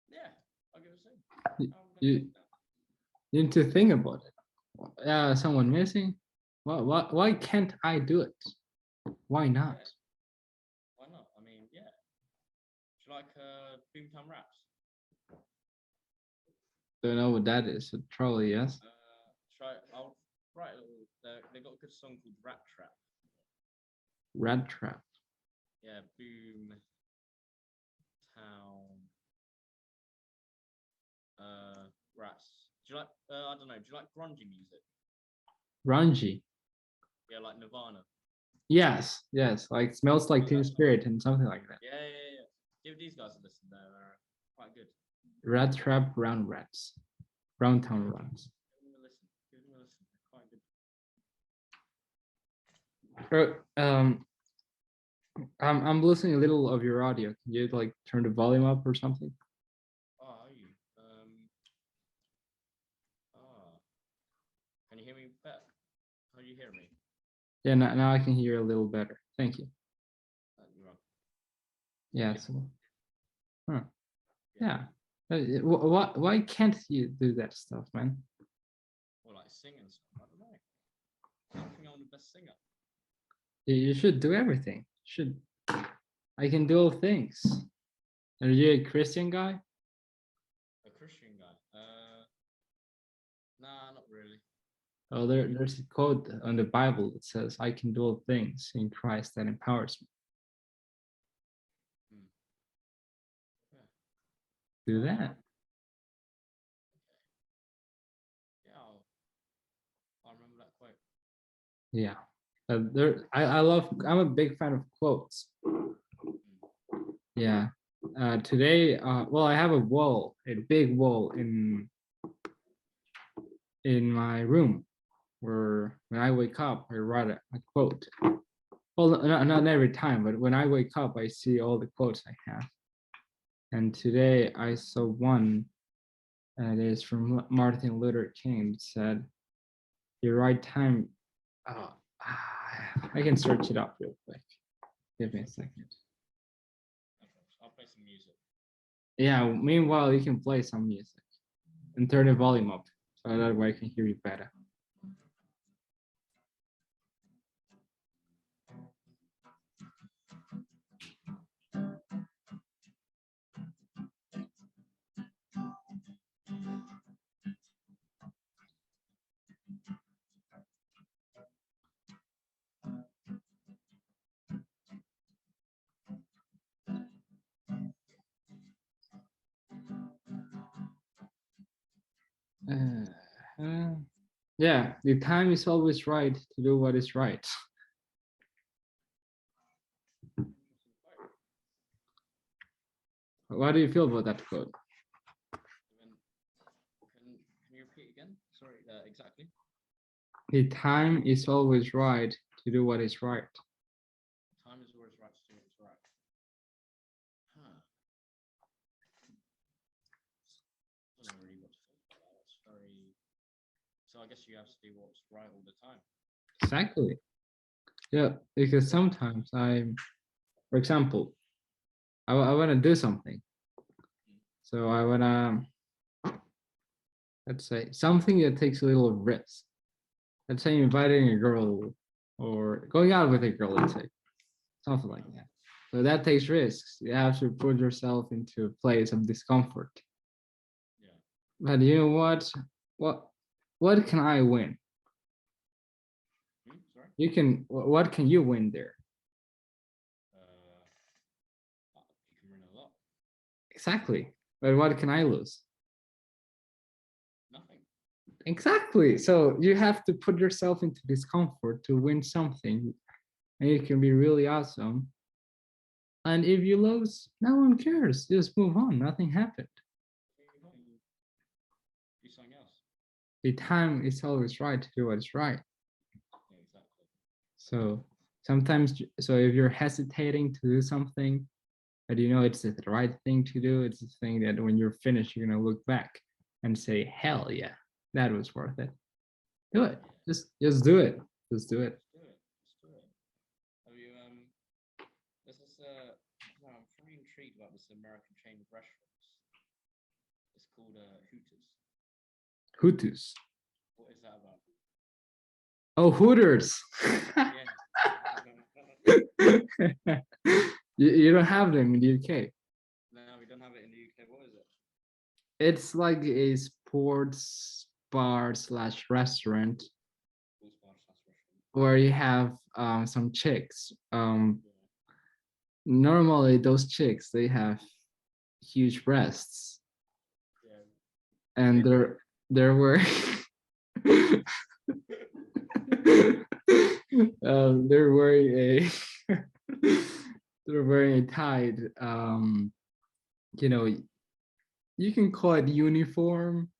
Yeah, I'll give it a sing. You need to think about it. Someone missing? Why can't I do it? Why not? Why not? I mean, yeah. Do you like Boomtown Raps? Don't know what that is. Probably yes. I'll write a little. They got a good song called Rat Trap. Rat Trap. Yeah, Boom Town Rats. Do you like I don't know, do you like grungy music? Grungy. Yeah, like Nirvana. Yes, like Smells Like Teen Spirit and something like that. Yeah. Give these guys a listen, they're quite good. Rat Trap, Brown Rats. Brown Town Rats. Give them a listen. They're quite good. Um, I'm losing a little of your audio. Can you like turn the volume up or something? Oh, are you? Oh, can you hear me better? How do you hear me? Yeah, now I can hear a little better. Thank you. You're wrong. Yeah. Yeah. So, huh. Yeah. Yeah. Why can't you do that stuff, man? Or like singing stuff. I don't know. I don't think I'm the best singer. You should do everything. Should I can do all things. Are you a Christian guy? A Christian guy. Nah, not really. Oh, there's a quote on the Bible that says, "I can do all things in Christ that empowers me." Hmm. Yeah. Do that. Yeah, I'll remember that quote. Yeah. I love. I'm a big fan of quotes. Yeah. Today, well, I have a big wall in my room, where when I wake up, I write a quote. Well, not every time, but when I wake up, I see all the quotes I have. And today I saw one that is from Martin Luther King. It said, "The right time." Uh, I can search it up real quick. Give me a second. I'll play some music. Yeah. Meanwhile, you can play some music and turn the volume up so that way I can hear you better. Yeah, the time is always right to do what is right. What do you feel about that quote? Can you repeat again? Sorry, exactly. The time is always right to do what is right. Time is always right to do what's right. Huh. I don't know really what to think about that. It's very. So I guess you have to do what's right all the time. Exactly. Yeah, because sometimes for example, I want to do something. So I want to, let's say, something that takes a little risk. Let's say inviting a girl or going out with a girl, let's say, something like that. So that takes risks. You have to put yourself into a place of discomfort. Yeah. But you know what? What what can I win? Sorry. You can. What can you win there? You can win a lot. Exactly. But what can I lose? Nothing. Exactly. So you have to put yourself into discomfort to win something, and it can be really awesome. And if you lose, no one cares. Just move on. Nothing happened. Do something else. The time is always right to do what is right. Yeah, exactly. So sometimes, so if you're hesitating to do something, but you know it's the right thing to do, it's the thing that when you're finished, you're gonna look back and say, "Hell yeah, that was worth it." Do it. Just do it. Just do it. Just do it. Just do it. Have you This is no, I'm very intrigued about this American chain of restaurants. It's called Hooters. Hooters. What is that about? Oh, Hooters. Yeah. You don't have them in the UK. No, we don't have it in the UK. What is it? It's like a sports bar slash restaurant Sports bar slash restaurant. where you have some chicks. Yeah. Normally, those chicks they have huge breasts, Yeah. and they're wearing they're wearing a they're wearing a tied you know, you can call it uniform.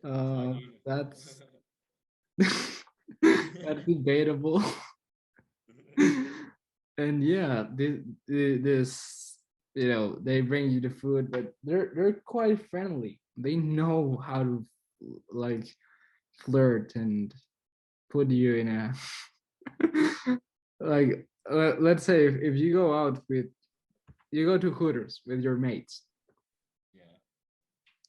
That's that's debatable. And yeah, this they bring you the food, but they're quite friendly. They know how to like flirt and put you in a like let's say if you go out with you go to Hooters with your mates Yeah.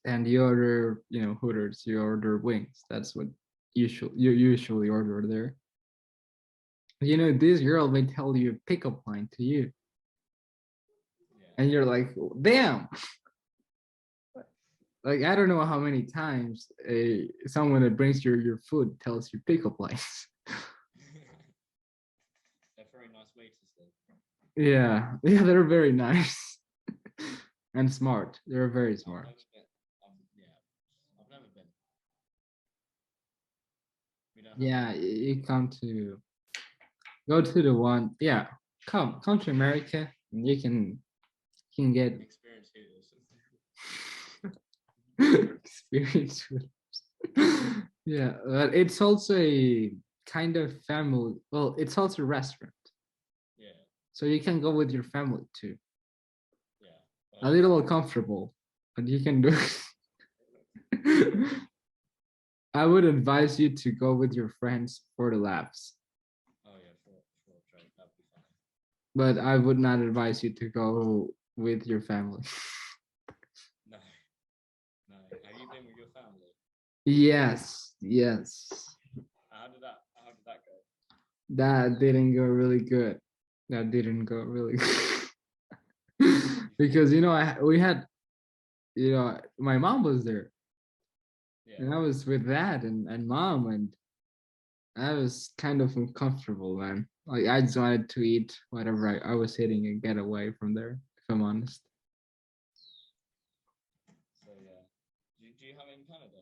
and you order Hooters, you order wings. That's what you usually order there. This girl may tell you a pickup line to you, Yeah. and you're like, damn. Like I don't know how many times someone that brings your food tells you pickup lines. They're very nice waiters though. Yeah, they're very nice and smart. They're very smart. Yeah, I've never been. We don't have Yeah, you come to go to the one. Yeah, come to America, and you can get experience Hooters. experience with. Yeah, but it's also a kind of family. Well, it's also a restaurant, Yeah, so you can go with your family too. yeah. A little uncomfortable, but you can do it. I would advise you to go with your friends for the laughs, Oh yeah, for a drink, that'd be fine. but I would not advise you to go with your family. No, no. Have you been with your family? Yes. How did that go? That didn't go really good. That didn't go really good. Because we had my mom was there, Yeah. and I was with dad and mom, and I was kind of uncomfortable, man. Like I just wanted to eat whatever I was eating and get away from there, if I'm honest. So yeah. Do you have it in Canada?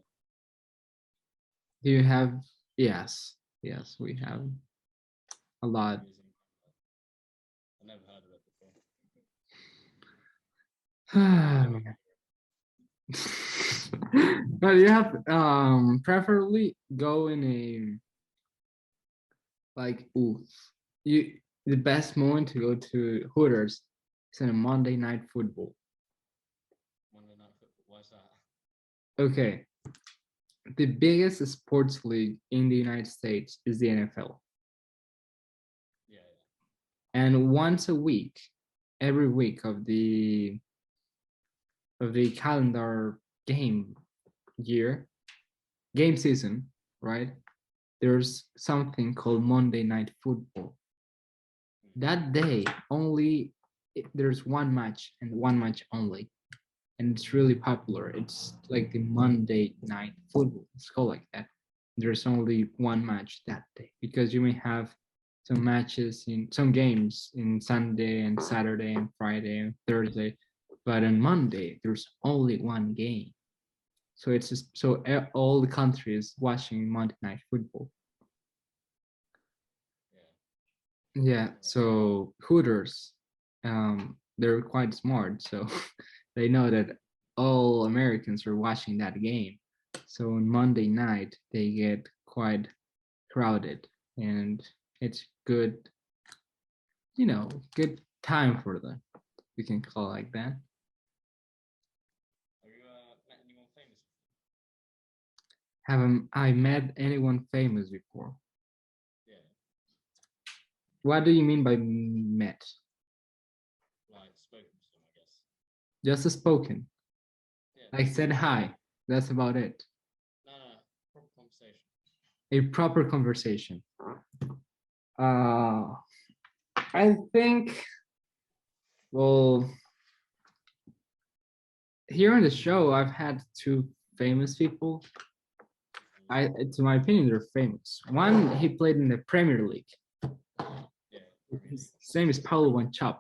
Do you have? Yes, we have a lot. Hobbies in Canada? I've never heard of it before. But you have preferably go in a like you the best moment to go to Hooters is in a Monday night football. Monday Night Football. Why is that? Okay, the biggest sports league in the United States is the NFL, Yeah, and once a week, every week of the calendar game year game season, right? There's something called Monday Night Football. That day only there's one match and one match only, and it's really popular. It's like the Monday Night Football. It's called like that. There's only one match that day because you may have some matches in some games in Sunday and Saturday and Friday and Thursday, but on Monday there's only one game. So it's just so all the countries watching Monday Night Football. yeah. Yeah, Right. so Hooters, they're quite smart, so they know that all Americans are watching that game. So on Monday night, they get quite crowded, and it's good, good time for them. We can call it like that. Have you met anyone famous? Haven't I met anyone famous before? Yeah, What do you mean by met? like spoken to them, I guess. Just a spoken. Yeah. I said hi. That's about it. No. Proper conversation. A proper conversation. Uh, I think, well, here on the show, I've had two famous people. To my opinion, they're famous. One, he played in the Premier League. Yeah. His name is Paulo Wanchop.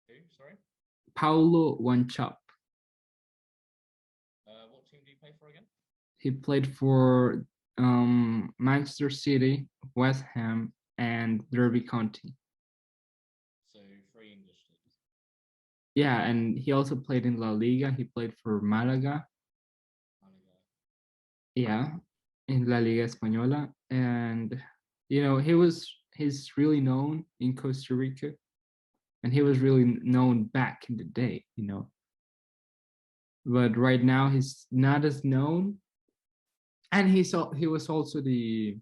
Who? Sorry. Paulo Wanchop. What team do you play for again? He played for Manchester City, West Ham, and Derby County. So 3 English teams. Yeah, and he also played in La Liga. He played for Malaga. Yeah, in La Liga Española, and he he's really known in Costa Rica, and he was really known back in the day, you know. But right now he's not as known, and he was also the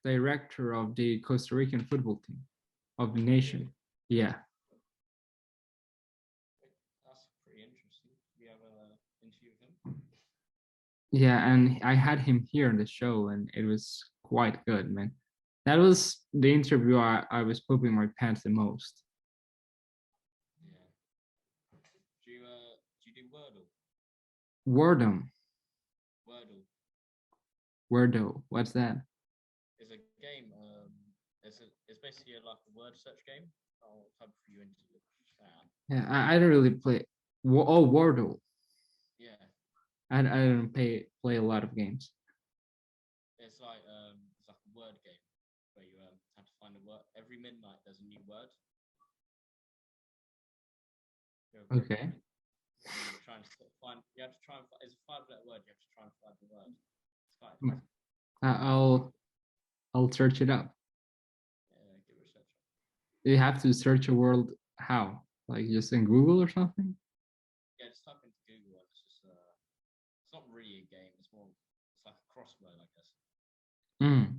director of the Costa Rican football team of the nation. Yeah. That's pretty interesting. Do you have an interview with him? Yeah, and I had him here on the show, and it was quite good, man. That was the interview I was pooping my pants the most. Yeah. Do you do Wordle? Wordum, Wordle Wordo, what's that? is a game. It's basically like a word search game. I'll type for you into the chat. Yeah, I don't really play. Oh, Wordle. Yeah, I don't play a lot of games. it's like a word game where you have to find a word every midnight. There's a new word. Okay. You're trying to find. You have to try and find. It's a 5-letter word. You have to try and find the word. It's quite Mm. interesting. I'll search it up. Yeah, give it a search. You have to search a word how? Like just in Google or something? Yeah, just type into Google. It's just it's not really a game. It's like a crossword, I guess. Mm.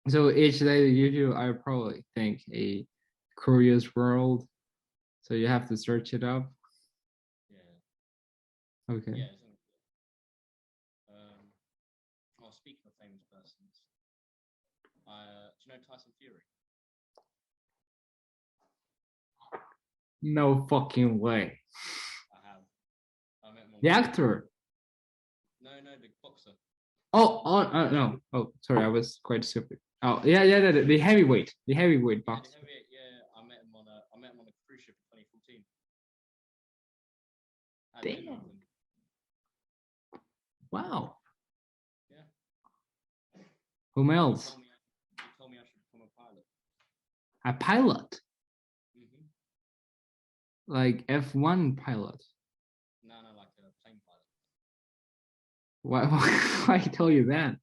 So each day they give you, I probably think a curious world. So you have to search it up. Yeah. Okay. Yeah. Speaking of famous persons, do you know Tyson Fury? No fucking way. I have. I met him on The Friday. actor. No, the boxer. No. Oh, sorry, I was quite stupid. Oh, yeah, the heavyweight boxer. Yeah, I met him on a cruise ship in 2014. I had dinner Damn. with him. Wow. Yeah. Whom else? He told me I should become a pilot. A pilot, Mm-hmm. like F1 pilot. No, like a plane pilot. Why? Why tell you that? At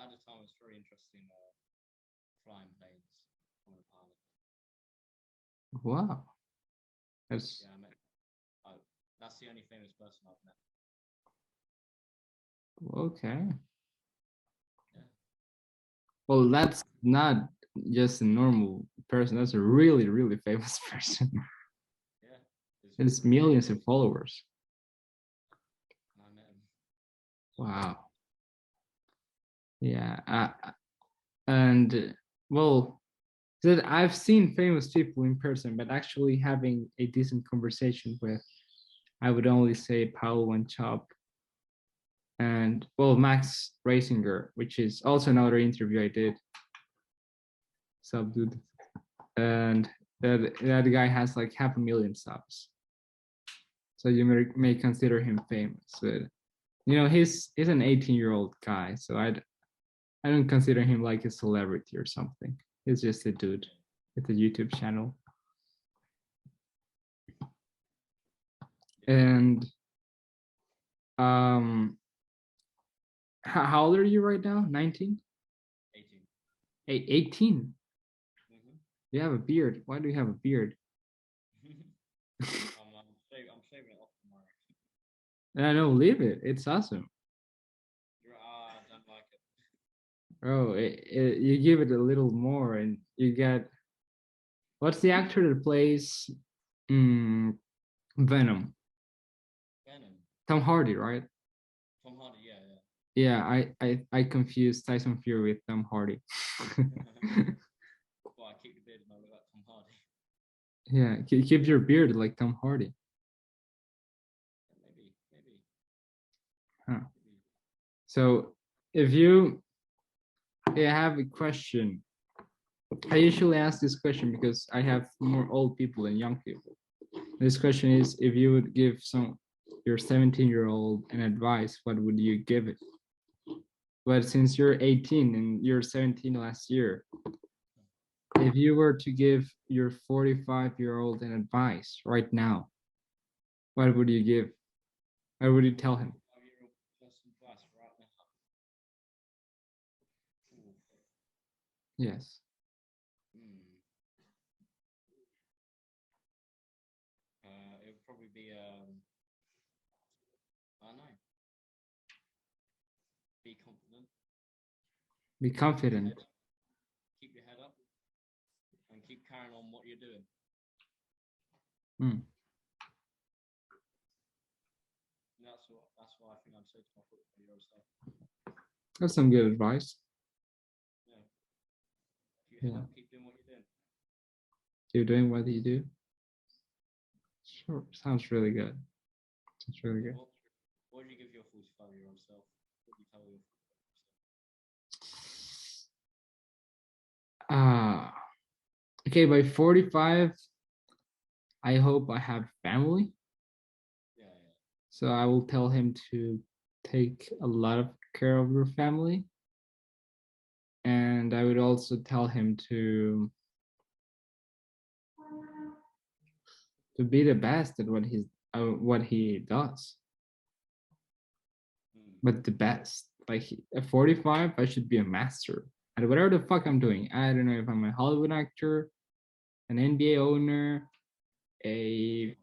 the time, it was very interesting flying planes. I'm a pilot. Wow. That's Yeah, I met. That's the only famous person I've met. okay. Yeah. Well, that's not just a normal person. That's a really, really famous person. Yeah. It's millions of followers. And I met him. Wow. Yeah. And well, that I've seen famous people in person, but actually having a decent conversation with, I would only say Paul and Chop and well, Max Rasinger, which is also another interview I did. Sub dude. And that guy has like 500,000 subs. So you may consider him famous. But, you know, he's an 18-year-old guy, so I don't consider him like a celebrity or something. He's just a dude with a YouTube channel. And how old are you right now? 19? 18. 18. Mm-hmm. You have a beard. Why do you have a beard? I'm shaving it off tomorrow. I know, leave it. It's awesome. I don't like it. Oh, you give it a little more, and you get what's the actor that plays Venom? Venom. Tom Hardy, right? Tom Hardy, yeah. Yeah, I confused Tyson Fury with Tom Hardy. Well, I keep the beard and I look like Tom Hardy. Yeah, keep your beard like Tom Hardy. Maybe. Huh. So if you have a question, I usually ask this question because I have more old people than young people. This question is, if you would give your 17-year-old an advice, what would you give it? But since you're 18 and you're 17 last year, if you were to give your 45-year-old an advice right now, what would you give? What would you tell him? Yes. It would probably be I don't know. Be confident. Be confident. Keep your head up, and keep carrying on what you're doing. Mm. That's why I think I'm so tough with your stuff. That's some good advice. Yeah. Keep your head up, keep doing what you're doing. You're doing what you do. Sure, sounds really good. Sounds really good. What would you give your 45-year-old self? What would you tell your 45-year-old self? Okay, by 45, I hope I have family. Yeah. So I will tell him to take a lot of care of your family. And I would also tell him to be the best at what he does. But the best. Like at 45, I should be a master at whatever the fuck I'm doing. I don't know if I'm a Hollywood actor, an NBA owner, a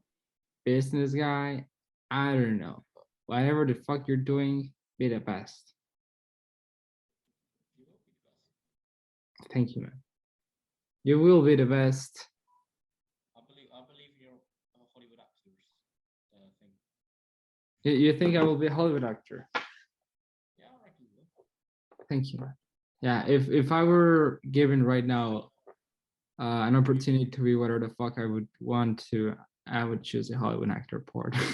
business guy. I don't know. Whatever the fuck you're doing, be the best. Thank you, man. You will be the best. I believe you're a Hollywood actor thing. You think I will be a Hollywood actor? Yeah, I reckon you will. Thank you, man. Yeah, if I were given right now an opportunity to be whatever the fuck I would want to, I would choose a Hollywood actor part. Have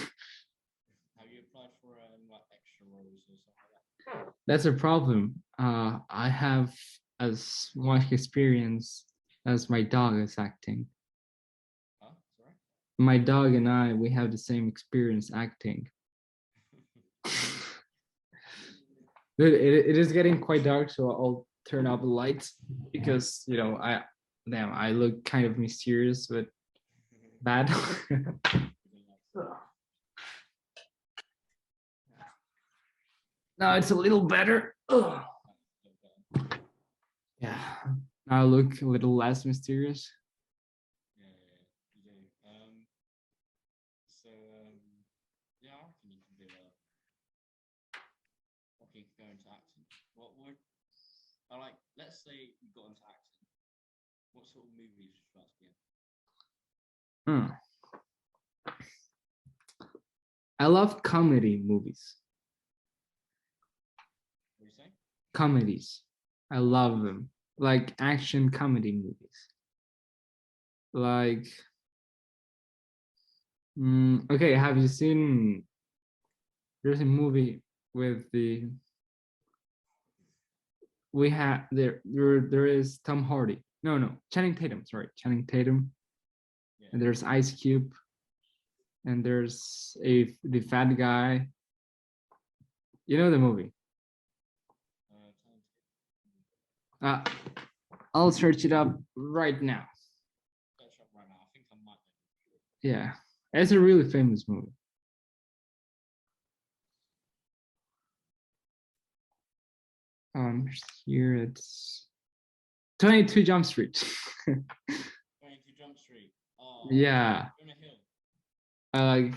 you applied for like extra roles or something like that? That's a problem. I have as much experience as my dog is acting. Huh? Sorry? My dog and I, we have the same experience acting. It is getting quite dark, so I'll turn up the lights because I look kind of mysterious but bad. Now it's a little better. Ugh. Yeah, now I look a little less mysterious. Yeah, you do. So yeah, I reckon you can do okay, go into acting. What would I like? Let's say you got into acting. What sort of movies would you like to be in? I love comedy movies. What do you say? Comedies. I love them. Like action comedy movies. Like, okay, have you seen? There's a movie with there is Tom Hardy. No, Channing Tatum. Sorry, Channing Tatum. Yeah. And there's Ice Cube. And there's the fat guy. You know the movie. I'll search it up right now. Search up right now. I think I might. Yeah, it's a really famous movie. Here it's 22 Jump Street. 22 Jump Street. Oh. Yeah. I like.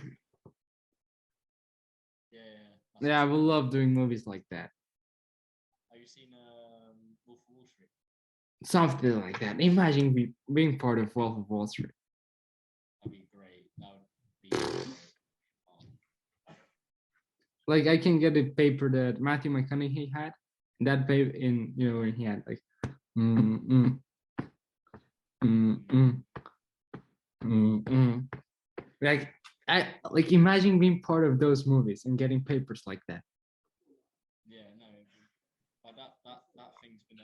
Yeah, I would love doing movies like that. Have you seen Wolf of Wall Street? Something like that. Imagine being part of Wolf of Wall Street. That'd be great. That would be great. Like I can get a paper that Matthew McConaughey had. That paper when he had like like like imagine being part of those movies and getting papers like that. Yeah, no, but that thing's been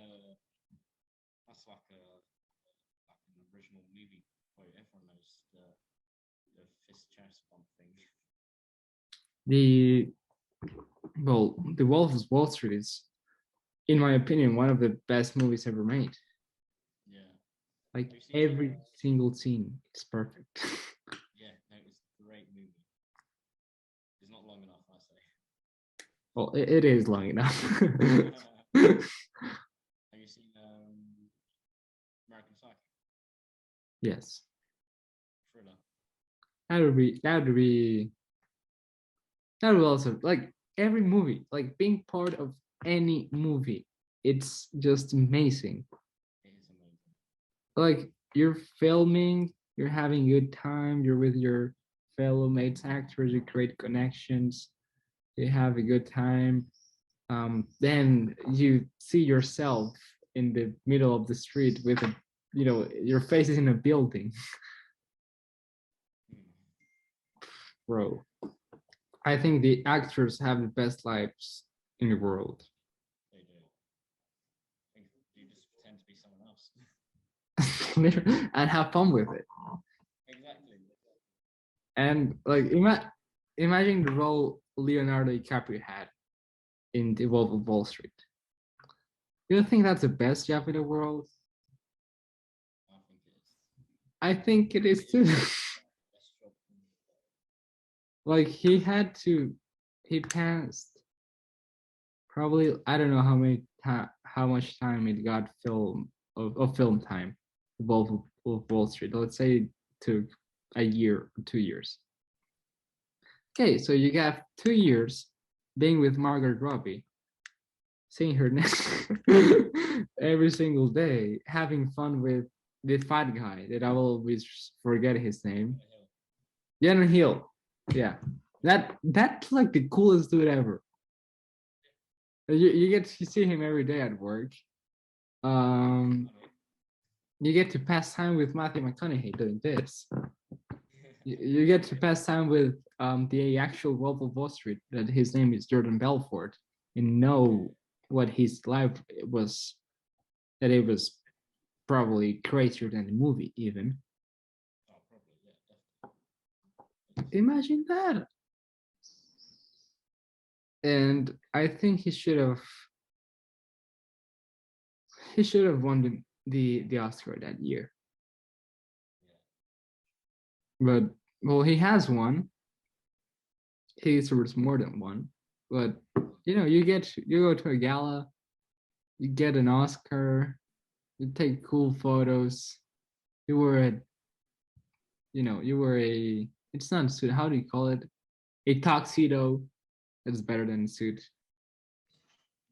that's like an original movie quote. Everyone knows the fist chest bump thing. The Wolf of Wall Street is, in my opinion, one of the best movies ever made. Yeah. Like every single scene is perfect. Yeah, no, it's a great movie. It's not long enough, I say. Well, it is long enough. Have you seen American Psycho? Yes. Thriller. That would also, like, every movie, like being part of any movie, it's just amazing. It is amazing. Like, you're filming, you're having a good time, you're with your fellow mates actors, you create connections, you have a good time. Then you see yourself in the middle of the street with a, your face is in a building. Bro, I think the actors have the best lives in the world. They do. I think you just pretend to be someone else. And have fun with it. Exactly. And like, imagine the role Leonardo DiCaprio had in The Wolf of Wall Street. You don't think that's the best job in the world? I think it is. I think it is too. Like, he passed probably, I don't know how much time it got film time, The Wolf of Wall Street. Let's say it took a year or 2 years. Okay, so you got 2 years being with Margaret Robbie, seeing her every single day, having fun with the fat guy that I will always forget his name. Jenna Hill. Yeah. That's like the coolest dude ever. You get to see him every day at work. You get to pass time with Matthew McConaughey doing this. You get to pass time with the actual Wolf of Wall Street, that his name is Jordan Belfort, and know what his life was, that it was probably crazier than the movie even. Oh, probably, yeah, Imagine that. And I think he should have won the Oscar that year. But, well, he has one. He deserves more than one. But you go to a gala, you get an Oscar, you take cool photos. You were a, it's not a suit. How do you call it? A tuxedo. That's better than a suit.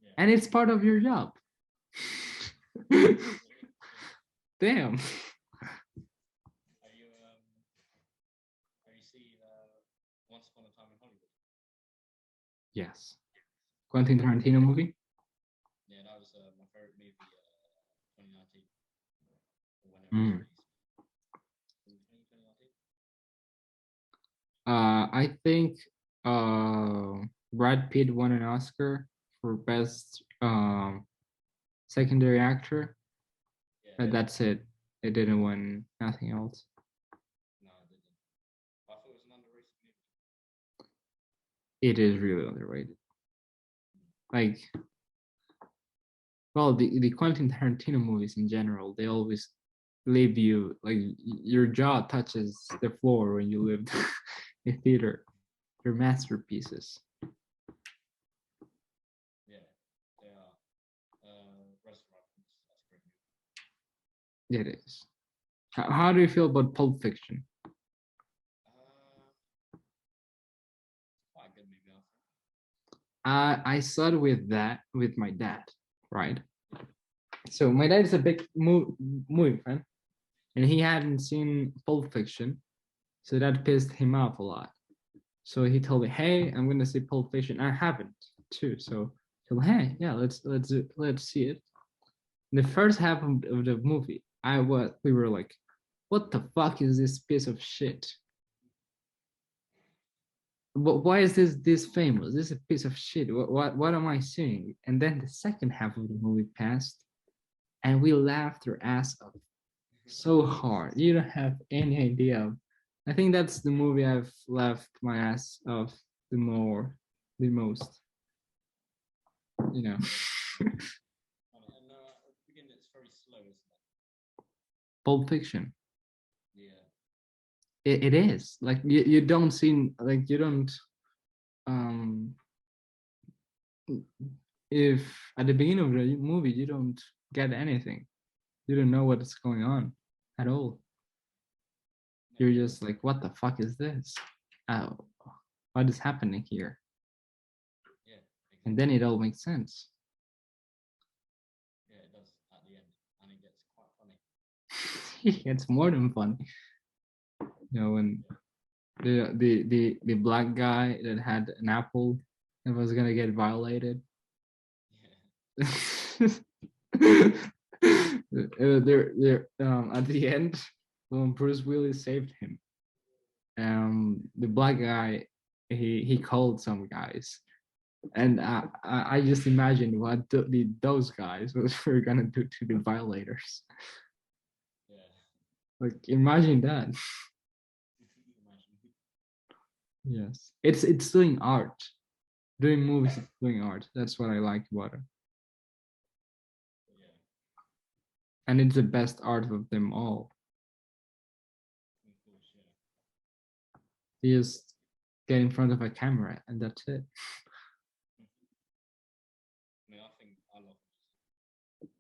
Yeah. And it's part of your job. Damn. Have you seen Once Upon a Time in Hollywood? Yes. Quentin Tarantino movie? Yeah, that was my favorite movie, 2019. Mm. I think Brad Pitt won an Oscar for best secondary actor. Yeah, But that's it. It didn't win nothing else. No, it didn't. I thought it was an underrated movie. It is really underrated. Like, well, the Quentin Tarantino movies in general, they always leave you, like, your jaw touches the floor when you leave the theater. They're masterpieces. Yeah, they are. Reservoir Dogs, that's a great movie. It is. How do you feel about Pulp Fiction? Quite a good movie, I think. I saw it with my dad, right? So my dad is a big movie fan, and he hadn't seen Pulp Fiction, so that pissed him off a lot. So he told me, "Hey, I'm gonna see Pulp Fiction." I haven't too, so hey, yeah, let's see it. In the first half of the movie, we were like, "What the fuck is this piece of shit? Why is this famous? This is a piece of shit. What am I seeing?" And then the second half of the movie passed, and we laughed our ass off so hard. You don't have any idea. I think that's the movie I've laughed my ass off the most. You know. And at the beginning, it's very slow, isn't it? Pulp Fiction. Yeah. It is. Like, you don't see, like, you don't um if at the beginning of the movie you don't get anything. You don't know what's going on at all. You're just like, what the fuck is this? Oh, what is happening here? Yeah, And exactly. then it all makes sense. Yeah, it does at the end, and it gets quite funny. It's more than funny. You know, when the black guy that had an apple and was gonna get violated. Yeah. They're at the end when Bruce Willis saved him. The black guy he called some guys, and I just imagined what those guys were gonna do to the violators. Yeah. Like imagine that. Imagine. Yes, it's doing art. Doing movies is doing art. That's what I like about it, Yeah. and it's the best art of them all. Of course, yeah. You just get in front of a camera, and that's it. I mean, I think I love music.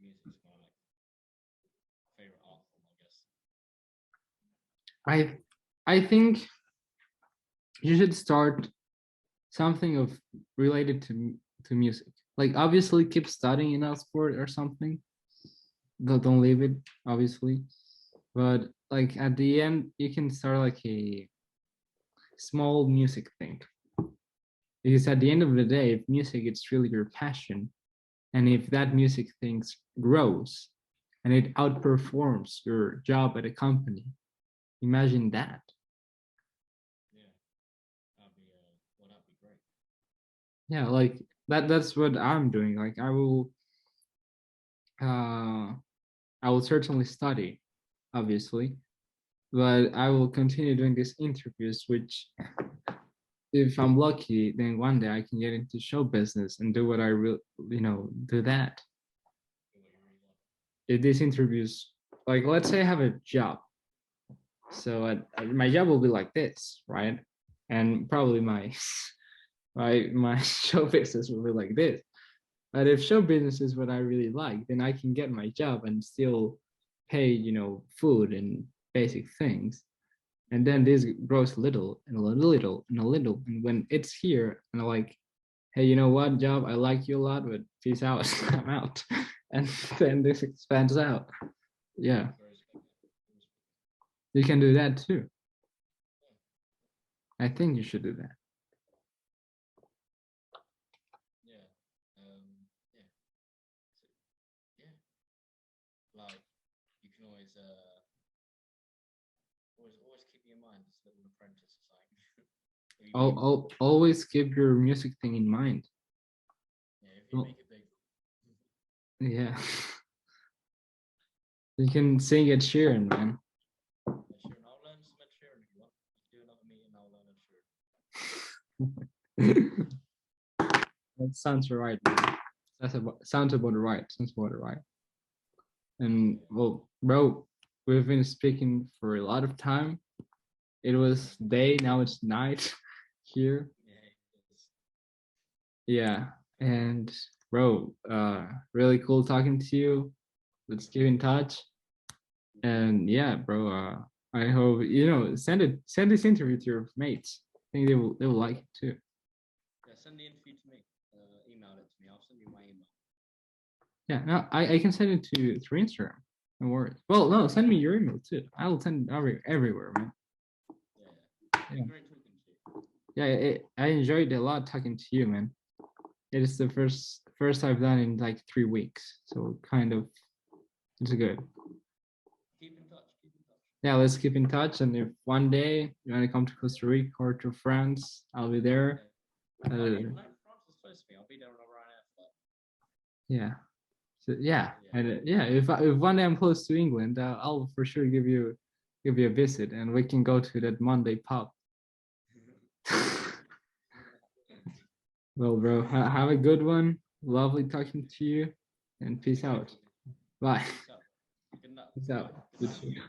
Music's my like favorite art form, I guess. I I think you should start something of related to music. Like obviously keep studying in a sport or something. Don't leave it, obviously. But like at the end, you can start like a small music thing. Because at the end of the day, if music is really your passion, and if that music thing grows and it outperforms your job at a company, imagine that. Yeah, that'd be great. Yeah, like that's what I'm doing. Like uh I will certainly study, obviously, but I will continue doing these interviews, which if I'm lucky, then one day I can get into show business and do what I really, do that. Do what you really love. If these interviews, like let's say I have a job, so my job will be like this, right? And probably my my show business will be like this. But if show business is what I really like, then I can get my job and still pay, food and basic things. And then this grows little and a little and a little. And when it's here, and I'm like, hey, you know what, job? I like you a lot, but peace out. I'm out. And then this expands out. Yeah, Very spectacular. you can do that too. Yeah. I think you should do that. Yeah. Yeah. So, yeah. Like you can always keep in mind this little apprentice or something. If you make Always keep your music thing in mind. yeah, if you Well, make it big. yeah. You can sing it Sheeran, man. Yeah, sure, and I'll learn some Ed Sheeran if you want. Do another meeting, I'll learn Ed Sheeran. That sounds right, man. Sounds about right. Sounds about right. And Yeah. well, bro, we've been speaking for a lot of time. It was day, now it's night here. Yeah, it's, Yeah. And bro, really cool talking to you. Let's keep in touch. And yeah, bro, I hope send this interview to your mates. I think they will like it too. yeah, send the interview to me. Email it to me. I'll send you my email. Yeah, no, I can send it to through Instagram. No worries. Well, no, send me your email too. I will send everywhere, man. Yeah, yeah. It's Yeah, been great talking to you. yeah. I enjoyed a lot talking to you, man. It is the first I've done in like 3 weeks, so kind of it's good. Keep in touch. Keep in touch. Yeah, let's keep in touch. And if one day you want to come to Costa Rica or to France, I'll be there. Yeah. Oh, you know, France is close to me. I'll be there on a Ryanair flight. Yeah. So, yeah, So, yeah. and yeah, if one day I'm close to England, I'll for sure give you a visit, and we can go to that Monday pub. Well, bro, have a good one. Lovely talking to you, and It's peace been great out. talking. Bye. Peace out. Good night. Peace Bye. out. Good to you.